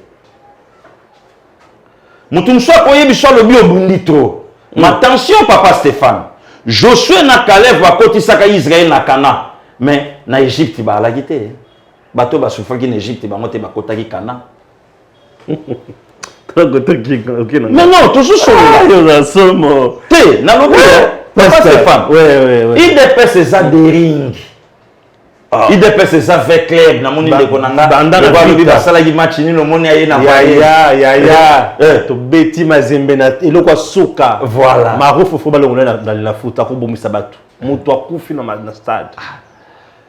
B: Moutoumso koyebiso le bio bunditro. Mais attention papa Stéphane. Josué na Caleb va kotisaka Israël na Cana. Mais na Égypte ba la gité. Bato ba soufaki na Égypte ba moté ba kotaki Cana.
A: Mais
B: non, toujours sur
A: là.
B: Té, na lobi papa Stéphane.
A: Ouais.
B: IDPS eza des rings. IDPS eza avec club na moni ndeko nanga banda ba sala ki match ni no moni aye na
A: ya to beti mazembe na eloko suka
B: voilà
A: marofu fo balongola na la futa ko bomisa batu mutu akufi na stade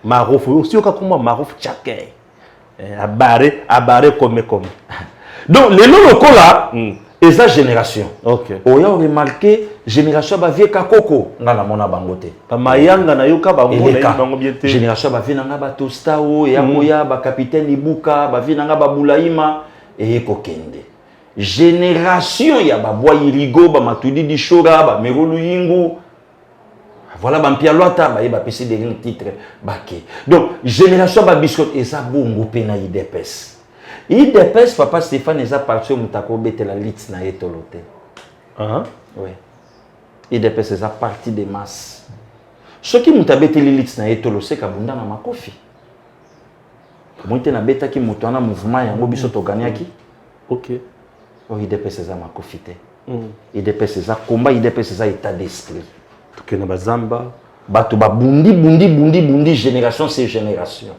A: marofu aussi okakoma marofu chake abare comme
B: donc les noms lokola eza génération.
A: OK.
B: Oya remarqué génération ba vie kakoko ngana mona bangote.
A: Ba mayanga na yoka ba mona bango biete.
B: Génération ba vie nanga ba tostao ya moya ba capitaine Ibuka ba vie nanga ba bulaima et kokende. Génération ya ba boy irigo ba matudi di shora ba merolu yingu. Voilà ba mpialwata ba yeba pesi de titre baké. Donc génération ba biscuit et ça bongo pe na IDPS. IDPS papa Stéphane eza parti au mutako bete la lit na etolote.
A: Ah
B: oui. IDPS eza parti des masses. Ce qui m'a bêté l'élite na etolo c'est kabunda na makofi. Moi te na bêta qui mutana mouvement yango biso to gagnaki.
A: OK.
B: O IDPS eza makofi te. IDPS eza combat, IDPS eza état d'esprit.
A: To ke na bazamba
B: bato ba bundi génération c'est génération.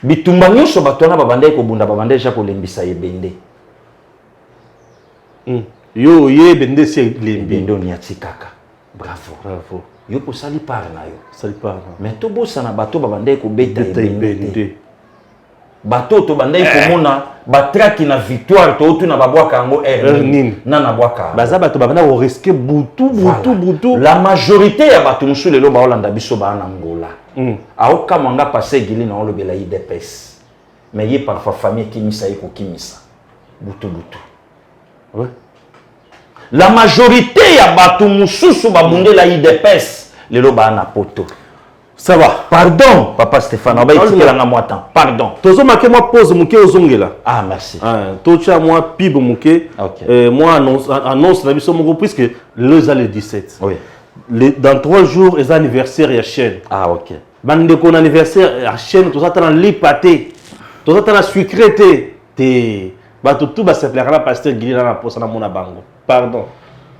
B: Bitumba nyonso bato na babandai ko bunda babandai ja ko lembisa yebende.
A: Yo ye bende si
B: lembende on yati kaka. Bravo.
A: Bravo.
B: Yo ko sali par na yo.
A: Sali par.
B: Mais to bosa na bato babandai ko beta
A: yebende.
B: Bato to bandai ko mona batraki na victoire to tu na babwaka ngo
A: nini
B: na na bwaka.
A: Baza bato babanda ko risquer butu.
B: La majorité ya bato musu lelo ba Holanda biso ba na Angola. Aoka mwanga passé gili na olobela IDPS. Mais yé parfois famille qui misa yiko kimisa. Butu.
A: Ouais.
B: La majorité ya bato mususu ba bunde la IDPS lelo ba na poto.
A: Ça va.
B: Pardon, papa Stéphane. Pardon.
A: Tozo marqué moi pause mouké ozongela.
B: Ah merci.
A: Tocha moi pib mouké.
B: Okay.
A: Moi annonce la mission mon puisque le 17.
B: Oui.
A: Dans 3 jours est anniversaire ya chaîne.
B: Ah OK.
A: Bande kon anniversaire ya chaîne tout ça dans lipaté. Tout ça dans sucreté. Te ba tout ba se plaira pasteur Guilina na posa na mona bango. Pardon.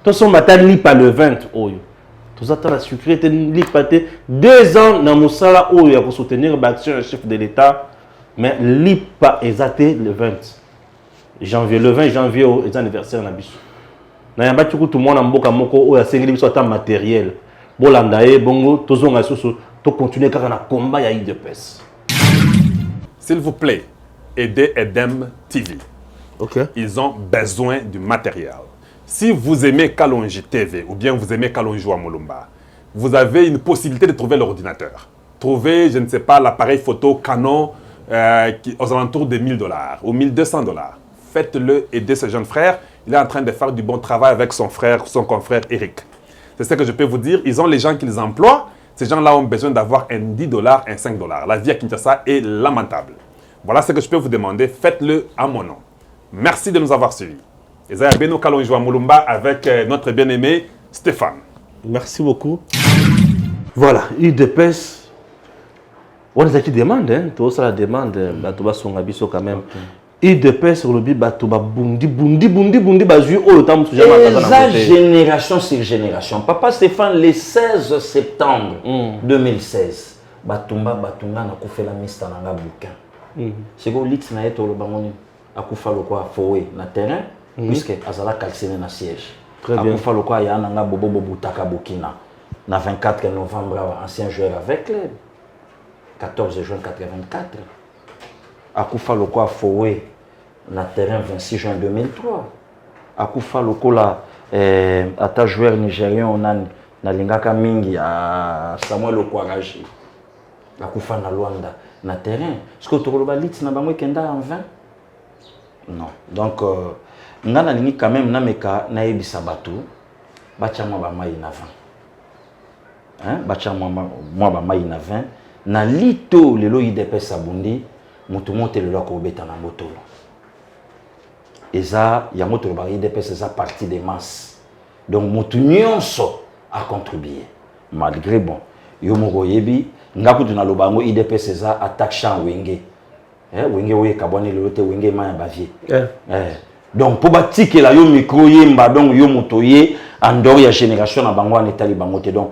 A: Tout son matin lipa le 20 oyo. Tout ça dans la sucreté lipaté 2 ans na musala oyo ya ko soutenir l'action chef de l'état mais lipa exacté le 20 janvier le 20 janvier est anniversaire na biso. Na yamba tuku tout monde mboka moko oyo asengeli biso ata matériel. Bolanda e bongo tozonga soso to continuer car na combat ya IDPS.
C: S'il vous plaît, aidez Edem TV.
A: OK.
C: Ils ont besoin du matériel. Si vous aimez Kalonji TV ou bien vous aimez Kalonji Mulumba, vous avez une possibilité de trouver l'ordinateur. Trouvez, je ne sais pas, l'appareil photo Canon aux alentours de $1000 ou $1200. Faites-le, aidez ce jeune frère. Il est en train de faire du bon travail avec son frère, son confrère Eric. C'est ce que je peux vous dire. Ils ont les gens qu'ils emploient. Ces gens-là ont besoin d'avoir un $10, un $5. La vie à Kinshasa est lamentable. Voilà ce que je peux vous demander. Faites-le à mon nom. Merci de nous avoir suivis. Ezaya Beno Kalonji Mulumba avec notre bien-aimé Stéphane.
A: Merci beaucoup. Voilà, IDPS. On a qui demande, hein, tout ça la demande, batuba songabiso quand même. IDPS sur le bi batuba bundi bazu o tam sujama
B: kazana. Génération sur génération. Papa Stéphane le 16 septembre 2016, batunga na kufela mista na bouquin. C'est go lit na eto lo bangoni akufa lo kwa fowe na terrain. Puisque Azala calciné na siège.
A: Très bien.
B: Il faut qu'il y ait un bobo butaka Burkina. Na 24 novembre, ancien joueur avec club. 14 juin 84. Akufa Lokoa Foué na terrain 26 juin 2003. Akufa Lokola ata joueur nigérien on a na lingaka mingi à Samuel Okwaraji. Akufa na Luanda na terrain. Est-ce que tu as lit na bango kenda en 20? Non. Donc ngana lingi quand même na meka na ebisa batu bacha mwa ba mai na 20. Hein? Bacha mwa ba mai na 20 na lito lelo IDPS abundi mutu mote lelo ko beta na motolo. Eza ya motolo ba IDPS eza partie des masses. Donc mutu nyonso a contribué. Malgré bon yo moko yebi ngakutu na lobango IDPS eza attaque champ wenge. Wenge oye kabone lelo te wenge ma ya bavie. Donc pour bâtir la yo micro yemba donc yo motoye en dehors ya génération na bango en état bangote donc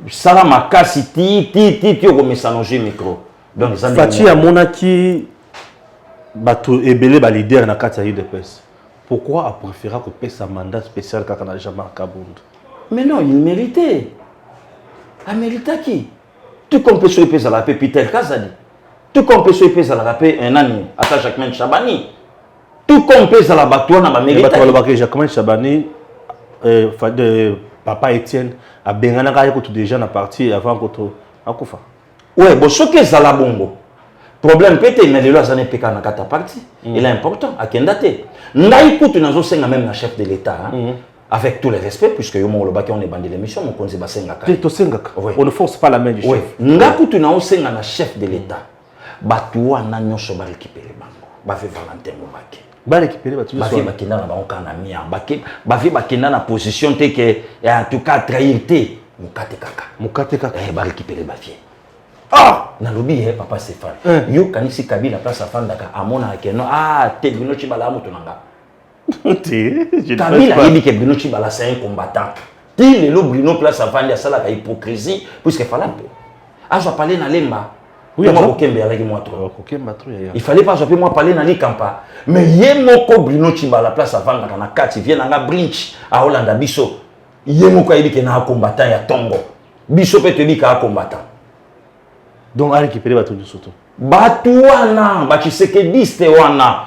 B: ça la makasi ti yo ko message micro donc ça
A: Fati a monaki bato ebele ba leader na kati ya IDPS. Pourquoi a préféré que passe un mandat spécial quand on a jamais Kabund?
B: Mais non, il méritait. A mérité qui? Tout comme peut se à la paix Peter Kazadi. Tout comme peut se à la paix un an à Jacquemin Chabani. Tout comme peut à la bateau na ba mérité.
A: Jacquemin Chabani papa Étienne a bengana ka ko déjà na parti avant que akufa.
B: Ouais, bon ce que ça la bongo. Problème pété mais lelo azane peka na kata parti. Il est important à kendate. Ndai kutu nazo senga même na chef de l'état hein. Avec tous les respects puisque yo mo lobaki on est bandé l'émission mon konzi basenga ka.
A: To senga ka. On ne force pas la main du chef.
B: Ouais. Ngakutu na senga na chef de l'état. Batuwa na nyonso ba récupérer bango. Ba fait Valentin Mobake.
A: ba récupérer ba tout
B: Bafie bakenda na bango kana mia. Bafie bakenda na position te que en tout cas trahir te. Mukate kaka. Ba récupérer bafie.
A: Ah!
B: Nalobi papa Stéphane. Yo kanisi Kabila place afandaka amona ke no te bino chibala mutu nanga. Kabila yebi ke bino chibala c'est un combattant. Ti le lo bino place afandi asala ka hypocrisie puisque fallait peu. Azo parler na lemba. Oui, il fallait pas appeler moi parler dans les campas. Mais yemoko Bruno Chimba la place avant na kati vient na brinch à Hollanda biso. Yemoko yebi ke na combattant ya Tongo. Biso peut te dire ka combattant.
A: Donc à récupérer bateau du soto.
B: Batu wana, ba Tshisekedi wana.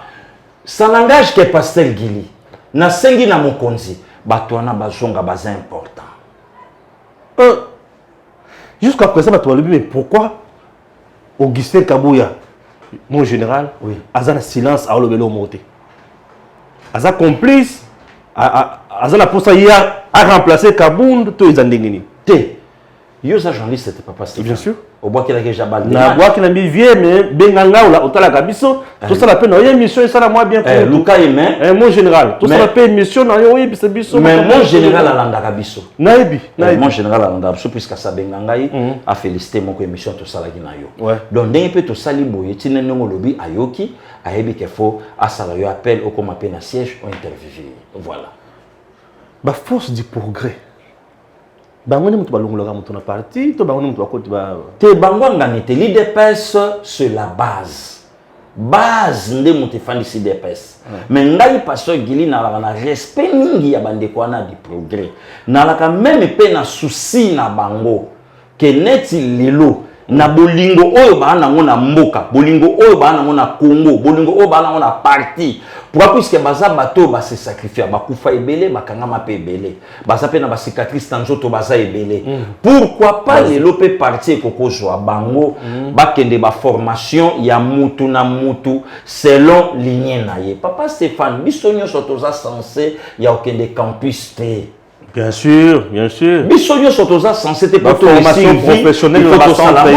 B: Ça n'engage que Pasteur Gili. Na sengi na mokonzi, batu wana bazonga baza important.
A: Jusqu'à présent bato le mais pourquoi Augustin Kabouya, mon général, a un silence à l'obélo monté. A complice, a la poste à remplacer Kabound, tous les andengini.
B: Yo sa journaliste c'était papa Stéphane.
A: Bien sûr.
B: Au bois qu'il a déjà balé.
A: Na bois qu'il a mis vieux mais benganga ou la otala kabiso, tout ça la peine na émission et ça la moi bien pour.
B: Luka Aimé.
A: Mon général, tout ça la peine émission na yo biso biso.
B: Mais mon général alanda kabiso.
A: Naibi.
B: Mon général alanda kabiso puisque ça benganga a félicité mon émission tout ça la gina yo. Donc ndenge pe to sali boye tine ndongo lobi ayoki ayebi ke fo asala yo appel au comme appel na siège au interviewer. Voilà.
A: Ba force du progrès. Bangoni mutu balongolaka mutu na parti to bangoni mutu bakoti ba
B: te bangwanga nete l'IDPS c'est la base nde mutu fandisi l'IDPS mais ngai pasteur Gili na la respect mingi ya bandeko wana di progrès na la même pe na souci na bango ke neti lelo na bolingo oyo bana ngona mboka bolingo oyo bana ngona Congo bolingo oyo bana ngona parti pourquoi puisque baza bato ba se sacrifier ba kufa ebele bakanga ma pe ebele baza pe na ba cicatrice tanzoto baza ebele pourquoi pas lelo pe parti kokozwa bango bakende ba formation ya mutu na mutu selon lignée na ye papa Stéphane bisonyo sotoza censé ya okende campus te.
A: Bien sûr, bien sûr.
B: Bisogno sotoza censé te
A: pour formation professionnelle de la santé.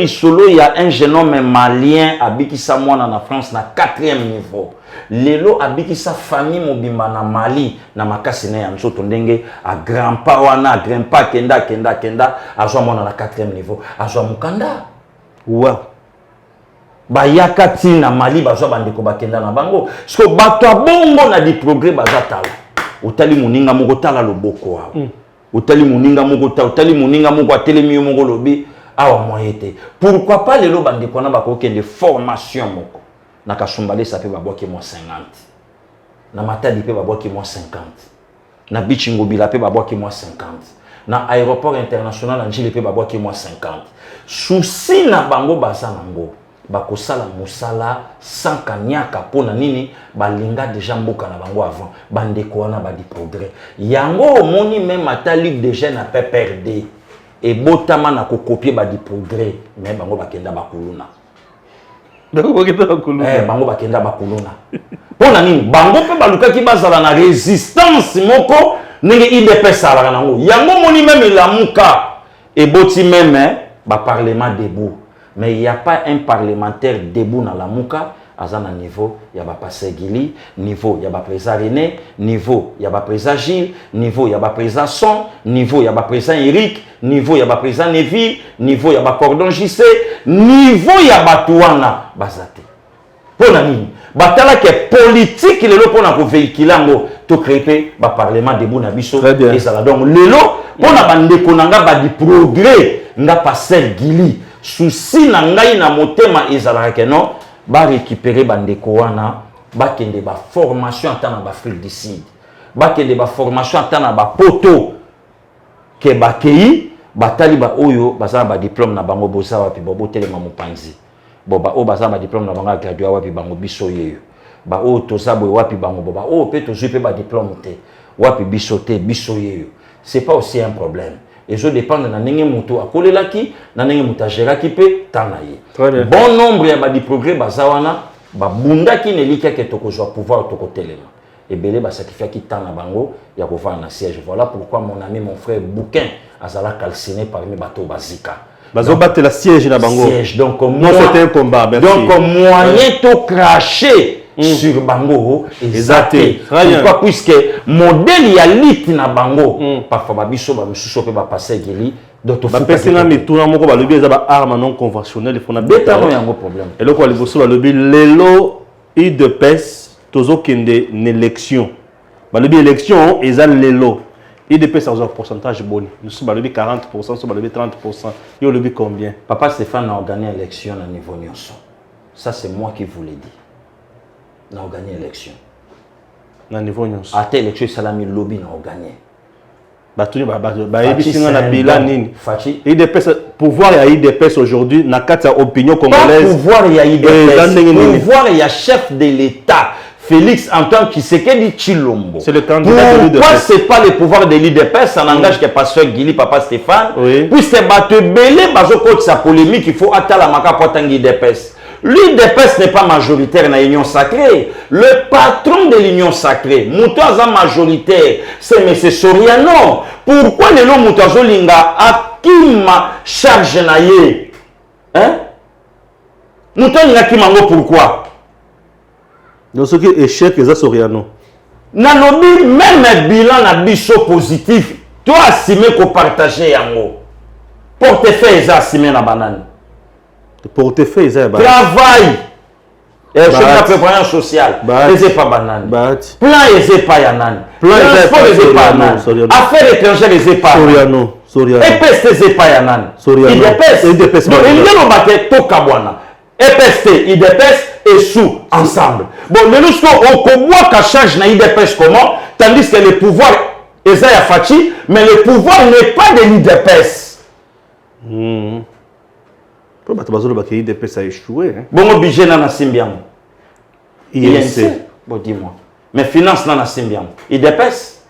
B: Il solo il y a un jeune homme malien habiki sa mwana na France na 4e niveau. Lelo habiki sa famille mobimba na Mali na makasi na ya nzoto ndenge a grandpa wana grandpa kenda azwa mwana na 4e niveau. Azwa mukanda.
A: Wow.
B: Ba yakati na Mali bazwa bandeko bakenda na bango. Parce que bato bongo na di progrès bazatala. Otali muninga moko tala loboko wa. Otali muninga moko atelemi moko lobi awa moyete. Pourquoi pas lelo bande kona bakoke de formation moko. Na kashumbale ça peut baboki mo 50. Na matadi peut baboki mo 50. Na bichingo bila peut baboki mo 50. Na aéroport international na njile peut baboki mo 50. Souci na bango basa nango. Bakosala musala sans kanyaka pona nini balinga déjà mboka na bango avant bandeko wana ba di progrès yango moni même ata ligue de jeunes a PPRD et botama na ko copier ba di progrès mais bango bakenda bakuluna bango bakenda bakuluna pona nini bango pe balukaki bazala na résistance moko ndenge IDPS sala nango yango moni même lamuka et boti même ba parlement debout. Mais il n'y a pas un parlementaire debout dans la Mouka, à un niveau, il y a Pasteur Gili, niveau, il y a président René, niveau, il y a président Gilles, niveau, il y a président Son, niveau, il y a président Eric, niveau, il y a président Neville, niveau, il y a Cordon JC, niveau, il y a Touana, Bazate. Pour la ligne, batala que politique, il est là pour nous véhiculer, pour créer le parlement debout dans Bisso. Et ça donc, le lot, pour nous bande konanga, badi progrès, n'a Pasteur Gili. Souci na ngai na motema ezalaka ke non ba récupérer bandeko wana ba kende ba formation en temps na Afrique du Sud ba kende ba formation en temps na ba poto ke ba kei batali ba oyo bazala ba diplôme na bango boza wapi bobo telema mopanzi boba o bazala ba diplôme na bango gradué wapi bango biso yeyo ba o toza boy wapi bango boba o pe to pe ba diplôme te wapi biso te biso yeyo c'est pas aussi un problème. Et je dépends de n'engé muto à kolelaki, n'engé muta géraki pe tanaye. Bon nombre ya ba di progrès bazawana, ba bunda ki nelika ke toko joa pouvoir toko telema. Et belé ba sacrifier ki tana bango ya ko voir na siège. Voilà pourquoi mon ami mon frère Bouquin azala calciné parmi bato bazika.
A: Bazo battre la siège na bango.
B: Siège donc
A: non c'était un combat. Merci.
B: Donc moyen to cracher sur bango
A: Exacté.
B: pourquoi puisque modèle ya lit na bango parfois babiso ba mususu pe ba passer gili d'autres
A: ba pesinga mituna moko ba lobi eza ba arme non conventionnelle fona
B: beta no yango problème
A: et loko liboso ba lobi lelo IDPS tozo kende élection ba lobi élection eza lelo IDPS a un pourcentage bon nous sommes ba lobi 40% so ba lobi 30% yo lobi combien
B: papa Stéphane a gagné élection à niveau nyonso ça c'est moi qui vous l'ai dit na gagné élection
A: na niveau nyonso
B: à telle élection salami lobby na gagné
A: batuni ba ebisinga na bilan nini
B: Fachi
A: IDPS pouvoir ya IDPS aujourd'hui na kati ya opinion congolaise
B: pouvoir ya IDPS pouvoir ya chef de l'état Félix Antoine Tshisekedi Tshilombo.
A: C'est le candidat de l'IDPS.
B: Pourquoi c'est pas le pouvoir de l'IDPS, ça n'engage que pasteur Guili, papa Stéphane.
A: Oui.
B: Puisque batte belé bazo coach sa polémique, il faut attendre la maka potangi IDPS. L'IDPS n'est pas majoritaire dans l'Union sacrée. Le patron de l'Union sacrée, Moutaza majoritaire, c'est M. Soriano. Pourquoi le nom Moutazo Linga akima charge naye? Hein? Moutazo Linga kimango pourquoi?
A: Donc ce qui est échec, c'est Soriano.
B: Nanobi, même bilan na biso positif, toi assumé qu'on partager yango. Portefeuille est assumé na banane.
A: Portefeuille, c'est
B: travail. Et je suis préparation sociale. C'est pas banane. Plan est pas yanane. Transport est pas yanane. Affaires étrangères est pas
A: Soriano.
B: EPST c'est pas yanane.
A: IDPS.
B: Donc il y a un bateau Tokabwana. EPST, IDPS et sous ensemble. Bon, mais nous on voit qu'à charge na IDPS comment, tandis que le pouvoir est à Fachi, mais le pouvoir n'est pas de l'IDPS.
A: IDPS a échoué.
B: Bon, budget na Simbiam.
A: INC.
B: Bon, dis-moi. Mais finance na Simbiam. IDPS.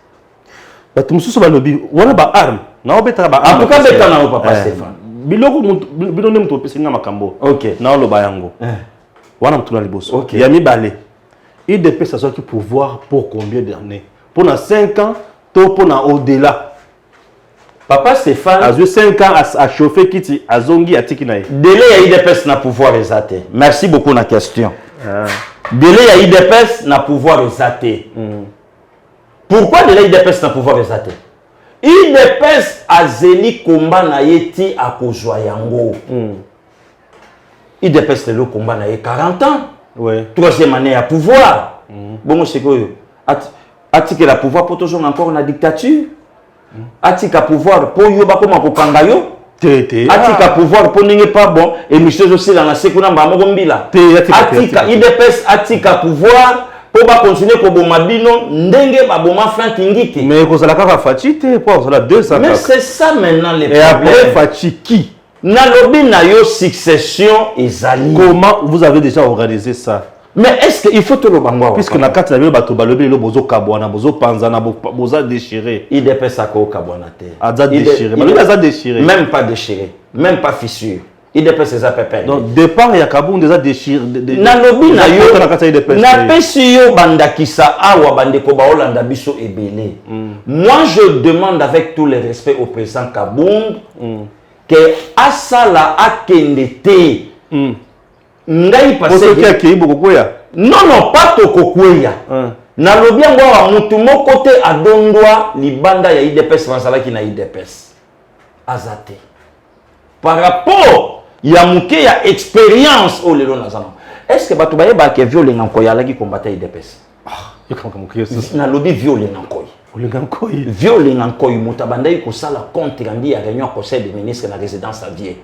A: En tout
B: cas, beta na papa Stéphane.
A: Biloko bilone muto pesinga makambo.
B: OK.
A: Na lo bayango. Wana mutuna liboso.
B: OK.
A: Ya mibale. IDPS a sorti pouvoir pour combien d'années? Pour 5 ans, to pour au-delà.
B: Papa Stéphane
A: a 5 ans à chauffer kiti azongi atiki na.
B: Délai ya IDPS na pouvoir exaté. Merci beaucoup na question. Délai ya IDPS na pouvoir exaté. Pourquoi délai IDPS na pouvoir exaté? IDPS azeli combat na yeti a kozwa yango. IDPS le combat na 40 ans.
A: Ouais.
B: Troisième année à pouvoir. Bon, c'est quoi? Attique la pouvoir pour toujours encore la dictature. Attique à pouvoir pour yoba comme pour kangayo. Attique à pouvoir pour n'être pas bon. Et monsieur aussi dans la sécurité mamogombila. Attique IDPS attique à pouvoir. Pour continuer comme Mabino, ndenge baboma Frank Ngiki.
A: Mais vous allez faire Fachi, pour ça 200.
B: Mais c'est ça maintenant les
A: problèmes. Et après Fachi qui?
B: Nalobi na yo succession ezali.
A: Comment vous avez déjà organisé ça?
B: Mais est-ce qu'il faut tout le bango?
A: Puisque na carte la bato balobi le bozo kabwana, bozo panzana, bozo déchiré.
B: IDPS a ko kabwana te.
A: Aza déchiré. Mais il a déchiré.
B: Même pas déchiré, même pas fissure. IDPS c'est ça pépé.
A: Donc départ ya kabou déjà déchiré.
B: Nalobi na yo na pesi yo bandakisa awa bandeko ba Hollanda biso ebele. Moi je demande avec tout le respect au président Kabound que asala akendete. Ngai passé non pas tokokweya. Nalobi yango wa mutu moko te adondwa libanda ya IDPS vanzalaki na IDPS. Azate. Par rapport ya muke ya expérience au lelo nazana. Est-ce que batu baye ba ke violé nkoy ala ki combattre IDPS? Na lobby violé nkoy. Violé nkoy mutabanda yi ko sala compte rendu ya réunion conseil des ministres na résidence à Vie.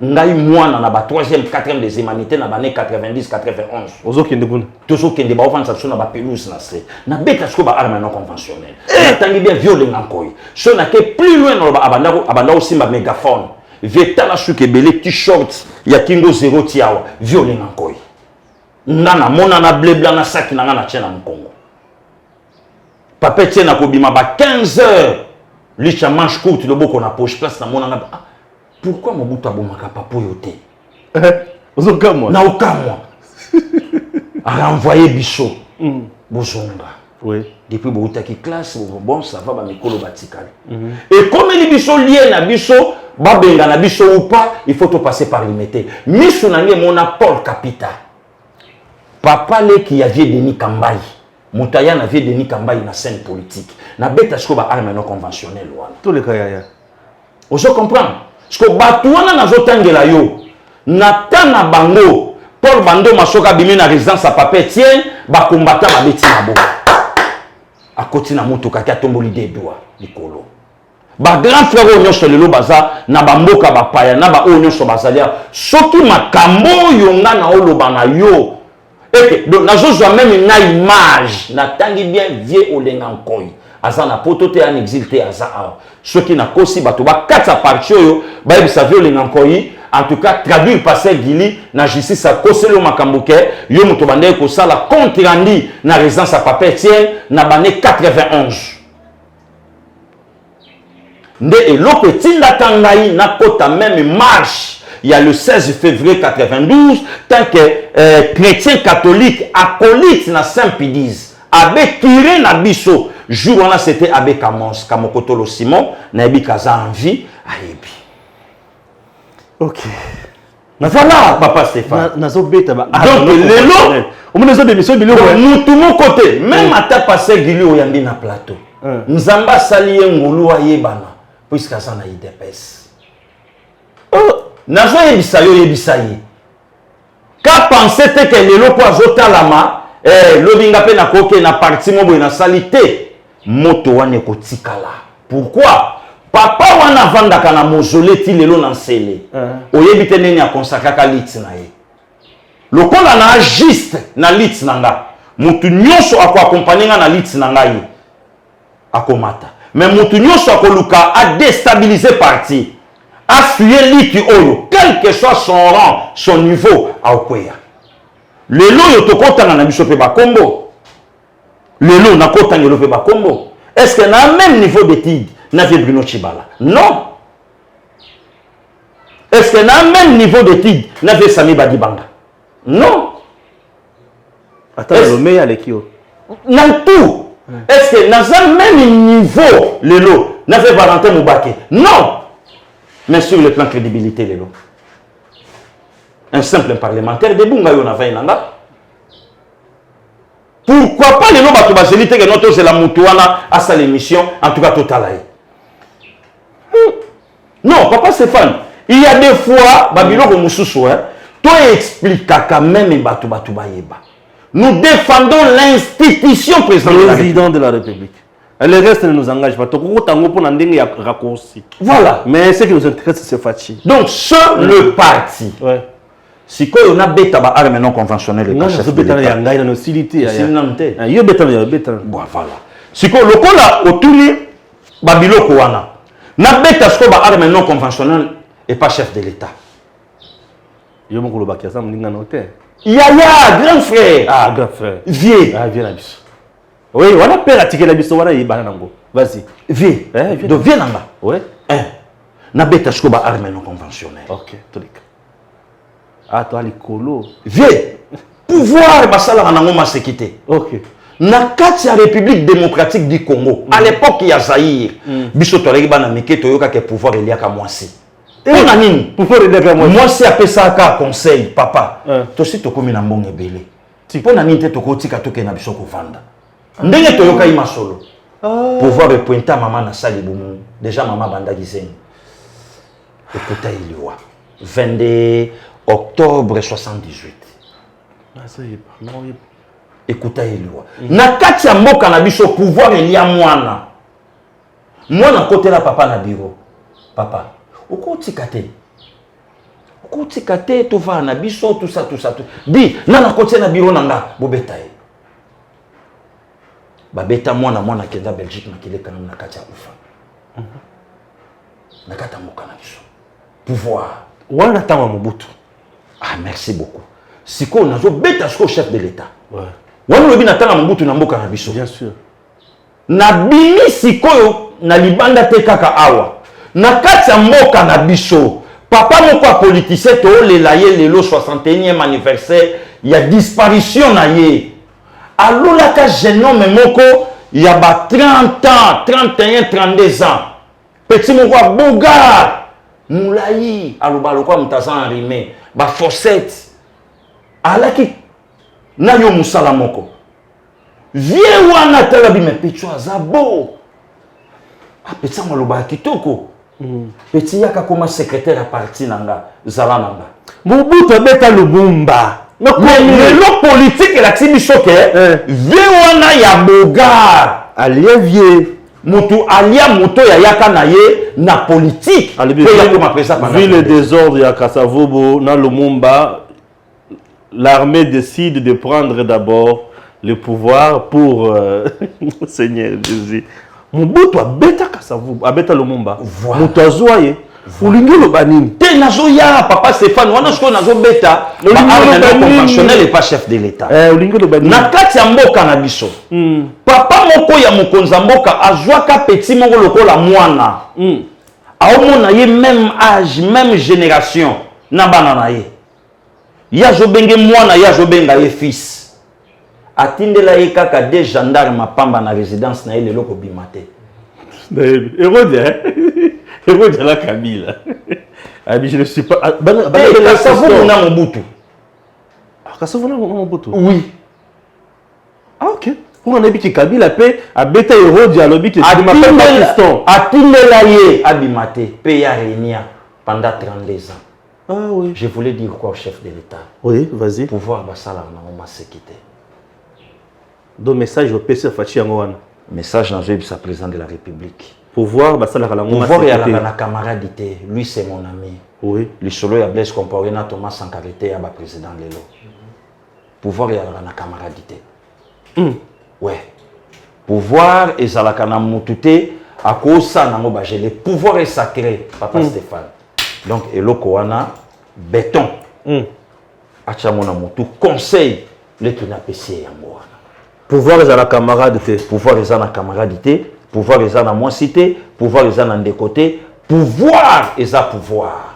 B: Ngai mwana na ba 3e 4e des humanités na ba 90 91.
A: Ozokende kuna.
B: Tozokende ba ofensa sona ba pelouse na se. Na beta sko ba arme non conventionnelle. Tangi bien violé nkoy. So na ke plus loin na ba abanda aussi ba mégaphone. Vetala suke belé t-shirt ya kingo 0 tiawa violé nkoy. Nana mona na blé blanc na sac na ngana tchena mkongo. Papa tiena ko bima ba 15 heures. Licha manche courte le boko na poche place na mona na. Pourquoi Mobutu abomaka papo yote?
A: Ozokamwa.
B: Na okamwa. A envoyé biso. Bozonga.
A: Oui.
B: Depuis Boutaki classe, bon ça va ba mikolo batikali. Et comme les biso lié na biso, babenga na biso ou pas, il faut tout passer par limité. Misu na nge mona Paul Capita. papa le qui avait Denis Kambaï Moutaya n'avait Denis Kambaï na scène politique na beta sko ba arme non conventionnel wana
A: tous les cas ya
B: ozo comprendre sko batu wana nazo tangela yo na tana bango Paul Bando Masoka bimi na résidence à papa Etienne ba combattant ba beti na bo a côté na motoka ki atomboli de doigts likolo ba grand frère onyo so lelo baza na ba mboka ba paya na ba onyo so bazalia soki makambo yonga na oloba na yo et donc nazo même une image na tangi bien vieux olenga nkoi aza na poto te en exil te aza a soki na kosi bato ba katsa parti yo ba yebisa vieux olenga nkoi en tout cas traduire passer Gili na justice a koselo makambo ke yo moto bande ko sala compte rendu na résidence à papa Etienne na bané 91 nde eloko tinda tangai na kota même marche il y a le 16 février 92 tant que chrétien catholique acolyte na Saint-Pédise abe tiré na biso jour on a c'était abe Kamos Kamokotolo Simon na ebi kaza en vie ayebi.
A: OK.
B: Voilà papa Stéphane.
A: Nazo beta ba.
B: Donc lelo
A: au moins des émissions bilo
B: nous tout mon côté même ata passé Gili oyandi na plateau. Nzamba sali ngulu ayebana puisque ça na idepes. Nazo yebisa yo yebisa ye. Ka pensait que lelo po azotalama lobinga pe na koke na parti mo boy na salite moto wane ko tikala. Pourquoi? Papa wana vandaka na mausolée ti lelo na nsele. Oyebi te neni a consacraka lit na ye. Lokola na juste na lit na nga. Mutu nyonso ako accompagner na lit na nga ye. Akomata. Mais mutu nyonso akoluka a déstabiliser parti. A fuyer lit oyo, quel que soit son rang, son niveau a okweya. Lelo yo tokotanga na biso pe ba kombo. Lelo na kotanga yo pe ba kombo. Est-ce que na même niveau d'étude na vie Bruno Chibala? Non. Est-ce que na même niveau d'étude na vie Sami Badibanga? Non.
A: Attends, le meilleur avec qui?
B: Dans tout. Est-ce que na même niveau lelo na vie Valentin Moubake? Non. Mais sur le plan de crédibilité, lelo. Un simple parlementaire de Bunga yon avait nanga. Pourquoi pas les noms de Baselite que notre c'est la Moutouana à sa l'émission, en tout cas totale. Non, papa Stéphane, il y a des fois, Babylone comme Moussoussou, toi explique quand même Batu Bayeba. Nous défendons l'institution
A: président de la République. Le reste ne nous engage pas.
B: Voilà.
A: Mais ce qui nous intéresse, c'est Fachi.
B: Donc, seul le parti.
A: Ouais.
B: Si on a bêta ba arme non conventionnelle,
A: non, c'est bêta il y a une hostilité. Il y a bêta,
B: voilà. Si on le colla autour Babiloko wana. Na bêta ce ba arme non conventionnelle et pas chef de l'État.
A: Yo mon koloba kiasa mlinga noté.
B: Yaya, grand frère.
A: Ah, grand frère.
B: Vieux.
A: Ah, vieux la biso. Oui, on a peur à tirer la biso wana yibana nango. Vas-y.
B: Vieux. Donc vieux nanga.
A: Ouais.
B: Na bêta ce ba arme non conventionnelle.
A: OK, tolik. Ah, toi, les colos.
B: Vieux. Pouvoir, basala nango ma sécurité.
A: OK.
B: Na la République démocratique du Congo, à l'époque il y a Zaïre, biso toleki bana mike toyoka ke pouvoir il y a ka mwasi. On a nini?
A: Pouvoir il y a ka mwasi.
B: Mwasi apesa ka conseil papa. Tosi tokomi na mbongo ebele. Pona nini te tokotika toke na biso kovanda. Ndenge toyoka ima solo. Pouvoir repointa maman na sali bumu. Déjà maman banda gisenyi. Ekota iliwa. 22 octobre 78.
A: Ça y est, non,
B: écoutez eliwa. Na kati ya mboka na biso pouvoir elia mwana. Mwana côté la papa na bureau. Papa, okotika te. Okotika te to va na biso tout ça. Di, na côté na bureau nanga bobeta e. Babeta mwana kenda Belgique na kileka na kati ya ufa. Na kata mboka na biso. Pouvoir.
A: Wana tama Mobutu.
B: Ah, merci beaucoup. Siko nazo beta siko chef de l'État.
A: Ouais.
B: Wana lobi na tanga Mobutu na mboka na biso.
A: Bien sûr.
B: Na bimi sikoyo na libanda te kaka awa. Na kati ya mboka na biso. Papa moko politicien to lela ye lelo 61e anniversaire ya disparition na ye. Alola ka jeune homme moko ya ba 30 ans, 31, 32 ans. Petit moko boga. Moulayi aloba lokwa mutaza enrimé ba fossette. Alaki na yo musala moko vie wana tala bi me pecho azabo apetsa maloba kitoko petit yaka comme secrétaire à parti nanga zala nanga
A: Mobutu abeta Lumumba.
B: mais le politique et la tibisoke vie wana ya bogar
A: Aliévier.
B: mutu alia moto ya yaka na ye na politique
A: vu le désordre ya Kasavubu na Lumumba, l'armée décide de prendre d'abord le pouvoir pour Seigneur Jésus. Mobutu abeta Kasavubu, abeta Lumumba.
B: Voilà.
A: Moto azoye. Ulingi lo banini.
B: Te nazo ya papa Stéphane wana siko nazo beta ba conventionnel et pas chef de l'état.
A: Ulingi lo banini.
B: Na kati ya mboka na biso. Papa moko ya mokonza mboka azwaka petit moko lokola mwana. Aomona ye même âge, même génération na bana na ye. Ya zobenge mwana ya zobenga ye fils. Atindela ye kaka des gendarmes pamba na résidence na ye lelo ko bimate.
A: Hérode, Hérode la Kabila. Je ne suis pas.
B: Kasavubu na Mobutu.
A: Kasavubu na Mobutu.
B: Oui.
A: Ah ok. Pour un habit qui Kabila paix a bêta Hérode à l'obit qui m'appelle Pakistan.
B: Atindela ye abimate pe ya renia pendant 32 ans.
A: Ah oui.
B: Je voulais dire quoi au chef de l'État?
A: Oui, vas-y.
B: Pouvoir basala na ma sécurité.
A: Donc message au PC Fachi Angwana.
B: Message dans le président de la République.
A: Pouvoir basala la
B: pouvoir et la camarade, lui c'est mon ami.
A: Oui.
B: Le solo ya Blaise Compaoré na Thomas Sankarité ya ba président lelo. Pouvoir et la camarade. Ouais. Pouvoir et la kana mutute à cause ça na ba gelé. Pouvoir est sacré, papa Stéphane. Donc eloko wana béton. Acha mona mutu conseil le tuna PC ya moi.
A: Pouvoir est à la camarade.
B: Pouvoir est à la camarade. Pouvoir est à la moi cité. Pouvoir est à la décoté. Pouvoir est à pouvoir.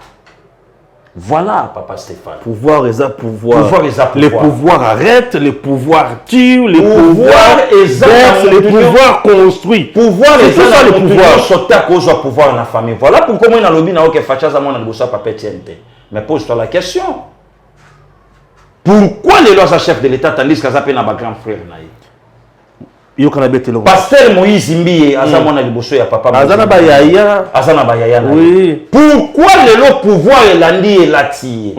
B: Voilà, papa Stéphane.
A: Pouvoir est à pouvoir.
B: Pouvoir est à pouvoir.
A: Les pouvoirs arrêtent, les pouvoirs tuent, les
B: pouvoirs
A: exercent, les pouvoirs construisent.
B: Pouvoir est
A: tout ça, les pouvoirs.
B: Sauter à cause du pouvoir dans la famille. Voilà pourquoi moi, dans le lobby, je fais mon négociation papa TNT. Mais pose-toi la question. Pourquoi les lois à chef de l'État tandis qu'ils appellent un grand frère? Pasteur Moïse Mbiye azamona liboso ya papa
A: azana bayaya
B: oui. Pourquoi le pouvoir elandi elati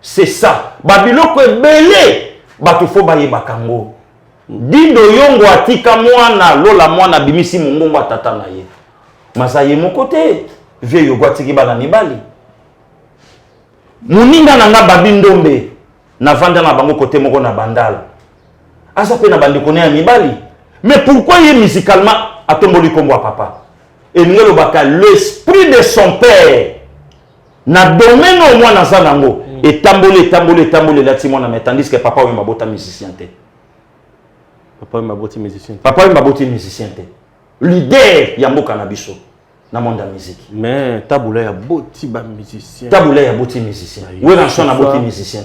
B: c'est ça babiloko ebele bato fo baye bakango dindo yongo atika mwana lola mwana bimisi mongongo atata na ye masaye mokote vie yogo atiki bana mibali muninga nanga babindombe na vanda na bango kote moko na bandala asa pe na bandeko ne ya mibali. Mais pourquoi il est musicalement à tomboli comme papa? Et l'esprit de son père n'a domaine au moins dans Zanango. Et tambolé là, tandis que papa est ma botte musicien.
A: Papa est ma botte musicien.
B: Papa est ma botte musicien. Leader Yambo Canabiso dans le monde de la musique.
A: Mais taboulé a botte musicien.
B: Taboulé a botte musicien. Oui, dans son botte musicien.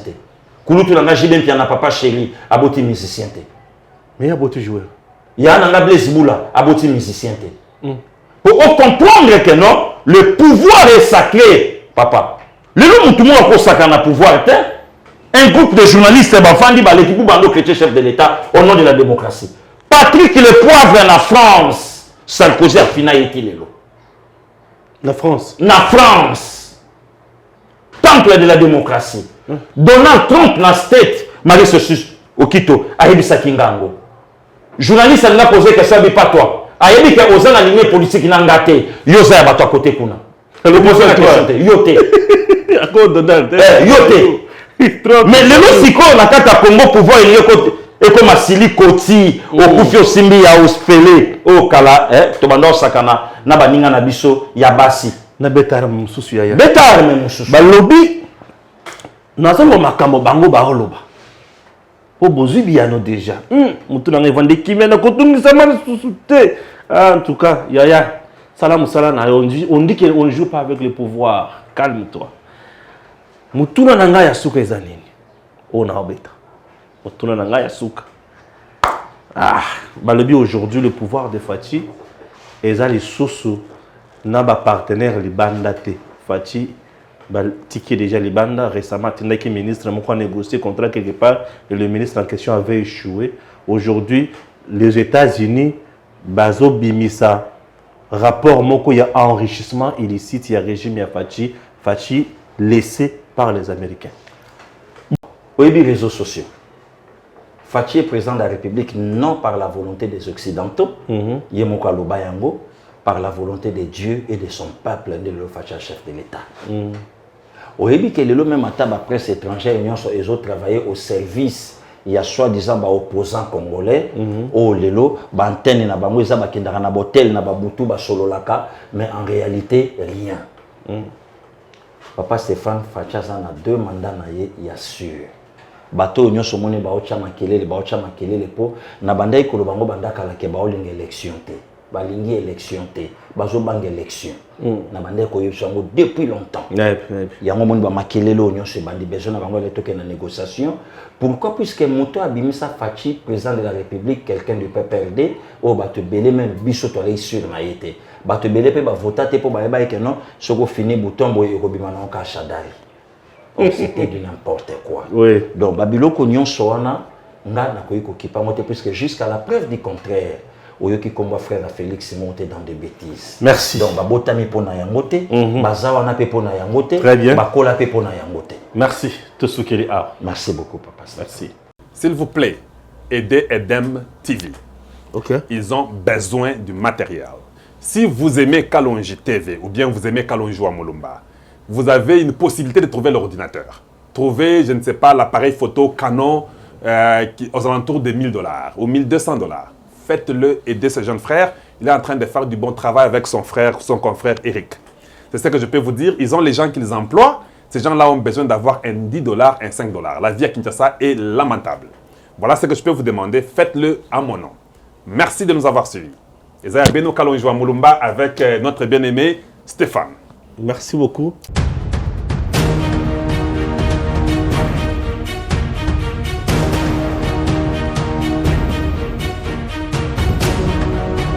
B: Kouloutou langa jibem piana papa chéri a botte musicien.
A: Mais il y a botte joueur.
B: Il y a un Blaise Boula, aboti musicien. Pour comprendre que non, le pouvoir est sacré, papa. Le nom tout le monde a sacré le pouvoir. Un groupe de journalistes, l'équipe Bando chrétien chef de l'État au nom de la démocratie. Patrick le Poivre en France, Sarkozy a fini
A: la France.
B: La France. Temple de la démocratie. Donald Trump na state, Marie Sosus, Okito, Ahibisa Kingango. Journaliste a posé question pas toi. A dit que aux la ligne politique n'a gâté. Yosa ya bato à côté kuna. Le poser la question yote.
A: Encore Donald.
B: Yote. Mais le mot siko na kata Congo pouvoir et comme Asili Koti au Kufio Simbi ya Ospele au Kala to bando sakana na baninga na biso ya basi.
A: Na betar mususu ya.
B: Betar mususu.
A: Ba lobby nazalo makambo bango ba oloba. Oh, Bozubiano déjà. Moutouna vende qui mène à côté ça m'a souté. En tout cas, Yaya, salam salam. On dit qu'on ne joue pas avec le pouvoir. Calme-toi. Moutouna nanga yasuka ezanini. On a obéta. Moutouna nanga yasuka. Ah, balobi aujourd'hui le pouvoir de Fachi. Eza les sources n'a pas partenaire les bandate. Fachi ticket déjà les bandes récemment, il y a un ministre qui a négocié contrat quelque part et le ministre en question avait échoué. Aujourd'hui, les États-Unis, Bazo Bimisa, rapport moko, il y a enrichissement illicite, il y a régime, il y a Fachi laissé par les Américains.
B: Oui, les réseaux sociaux. Fachi est président de la République non par la volonté des Occidentaux, Yemoko Aloba Yango, par la volonté de Dieu et de son peuple, de le Fachi chef de l'État. Oui, que le même à la presse étrangère, ils ont travaillé au service. Il y a soi-disant opposants congolais, au lelo, bantene na bango eza bakendaka na botel na babutu basololaka, mais en réalité rien. Papa Stéphane Fachi a 2 mandats na ye, il y a sûr. Bato nyonso moni baocha makelele po na bandai ko bango bandaka la ke baolinga élection te. Balingi élection te, bazo bang élection. Na bandai ko yebsango depuis longtemps. Yango moni ba makelele o nyonso bandi besoin na bango le toke na négociation. Pourquoi? Puisque moto abimisa Fachi président de la République, quelqu'un du PPRD, o bato belé même biso to sur na yete. Bato belé pe ba vota te po ba yeba ke non, soko fini bouton boy ko bimana ka shadari. C'était du n'importe quoi.
A: Oui.
B: Donc, Babiloko Nyon Soana, n'a pas monté puisque jusqu'à la preuve du contraire, Oyoki Komba frère Félix monté dans des bêtises.
A: Merci.
B: Donc, Babotami Pona Yangote, Bazawana Pepona Yangote,
A: Très bien.
B: Bakola Pepona Yangote.
A: Merci. Tosukeli A.
B: Merci beaucoup, papa.
A: Merci.
C: S'il vous plaît, aidez Edem TV.
A: Ok.
C: Ils ont besoin du matériel. Si vous aimez Kalonji TV ou bien vous aimez Kalonji Molumba, vous avez une possibilité de trouver l'ordinateur. Trouver, je ne sais pas, l'appareil photo Canon aux alentours de $1000 ou $1200. Faites-le, aidez ce jeune frère. Il est en train de faire du bon travail avec son frère, son confrère Eric. C'est ce que je peux vous dire. Ils ont les gens qu'ils emploient. Ces gens-là ont besoin d'avoir un $10, un $5. La vie à Kinshasa est lamentable. Voilà ce que je peux vous demander. Faites-le à mon nom. Merci de nous avoir suivis. Ezaya Beno Kalonji Mulumba avec notre bien-aimé Stéphane.
A: Merci beaucoup.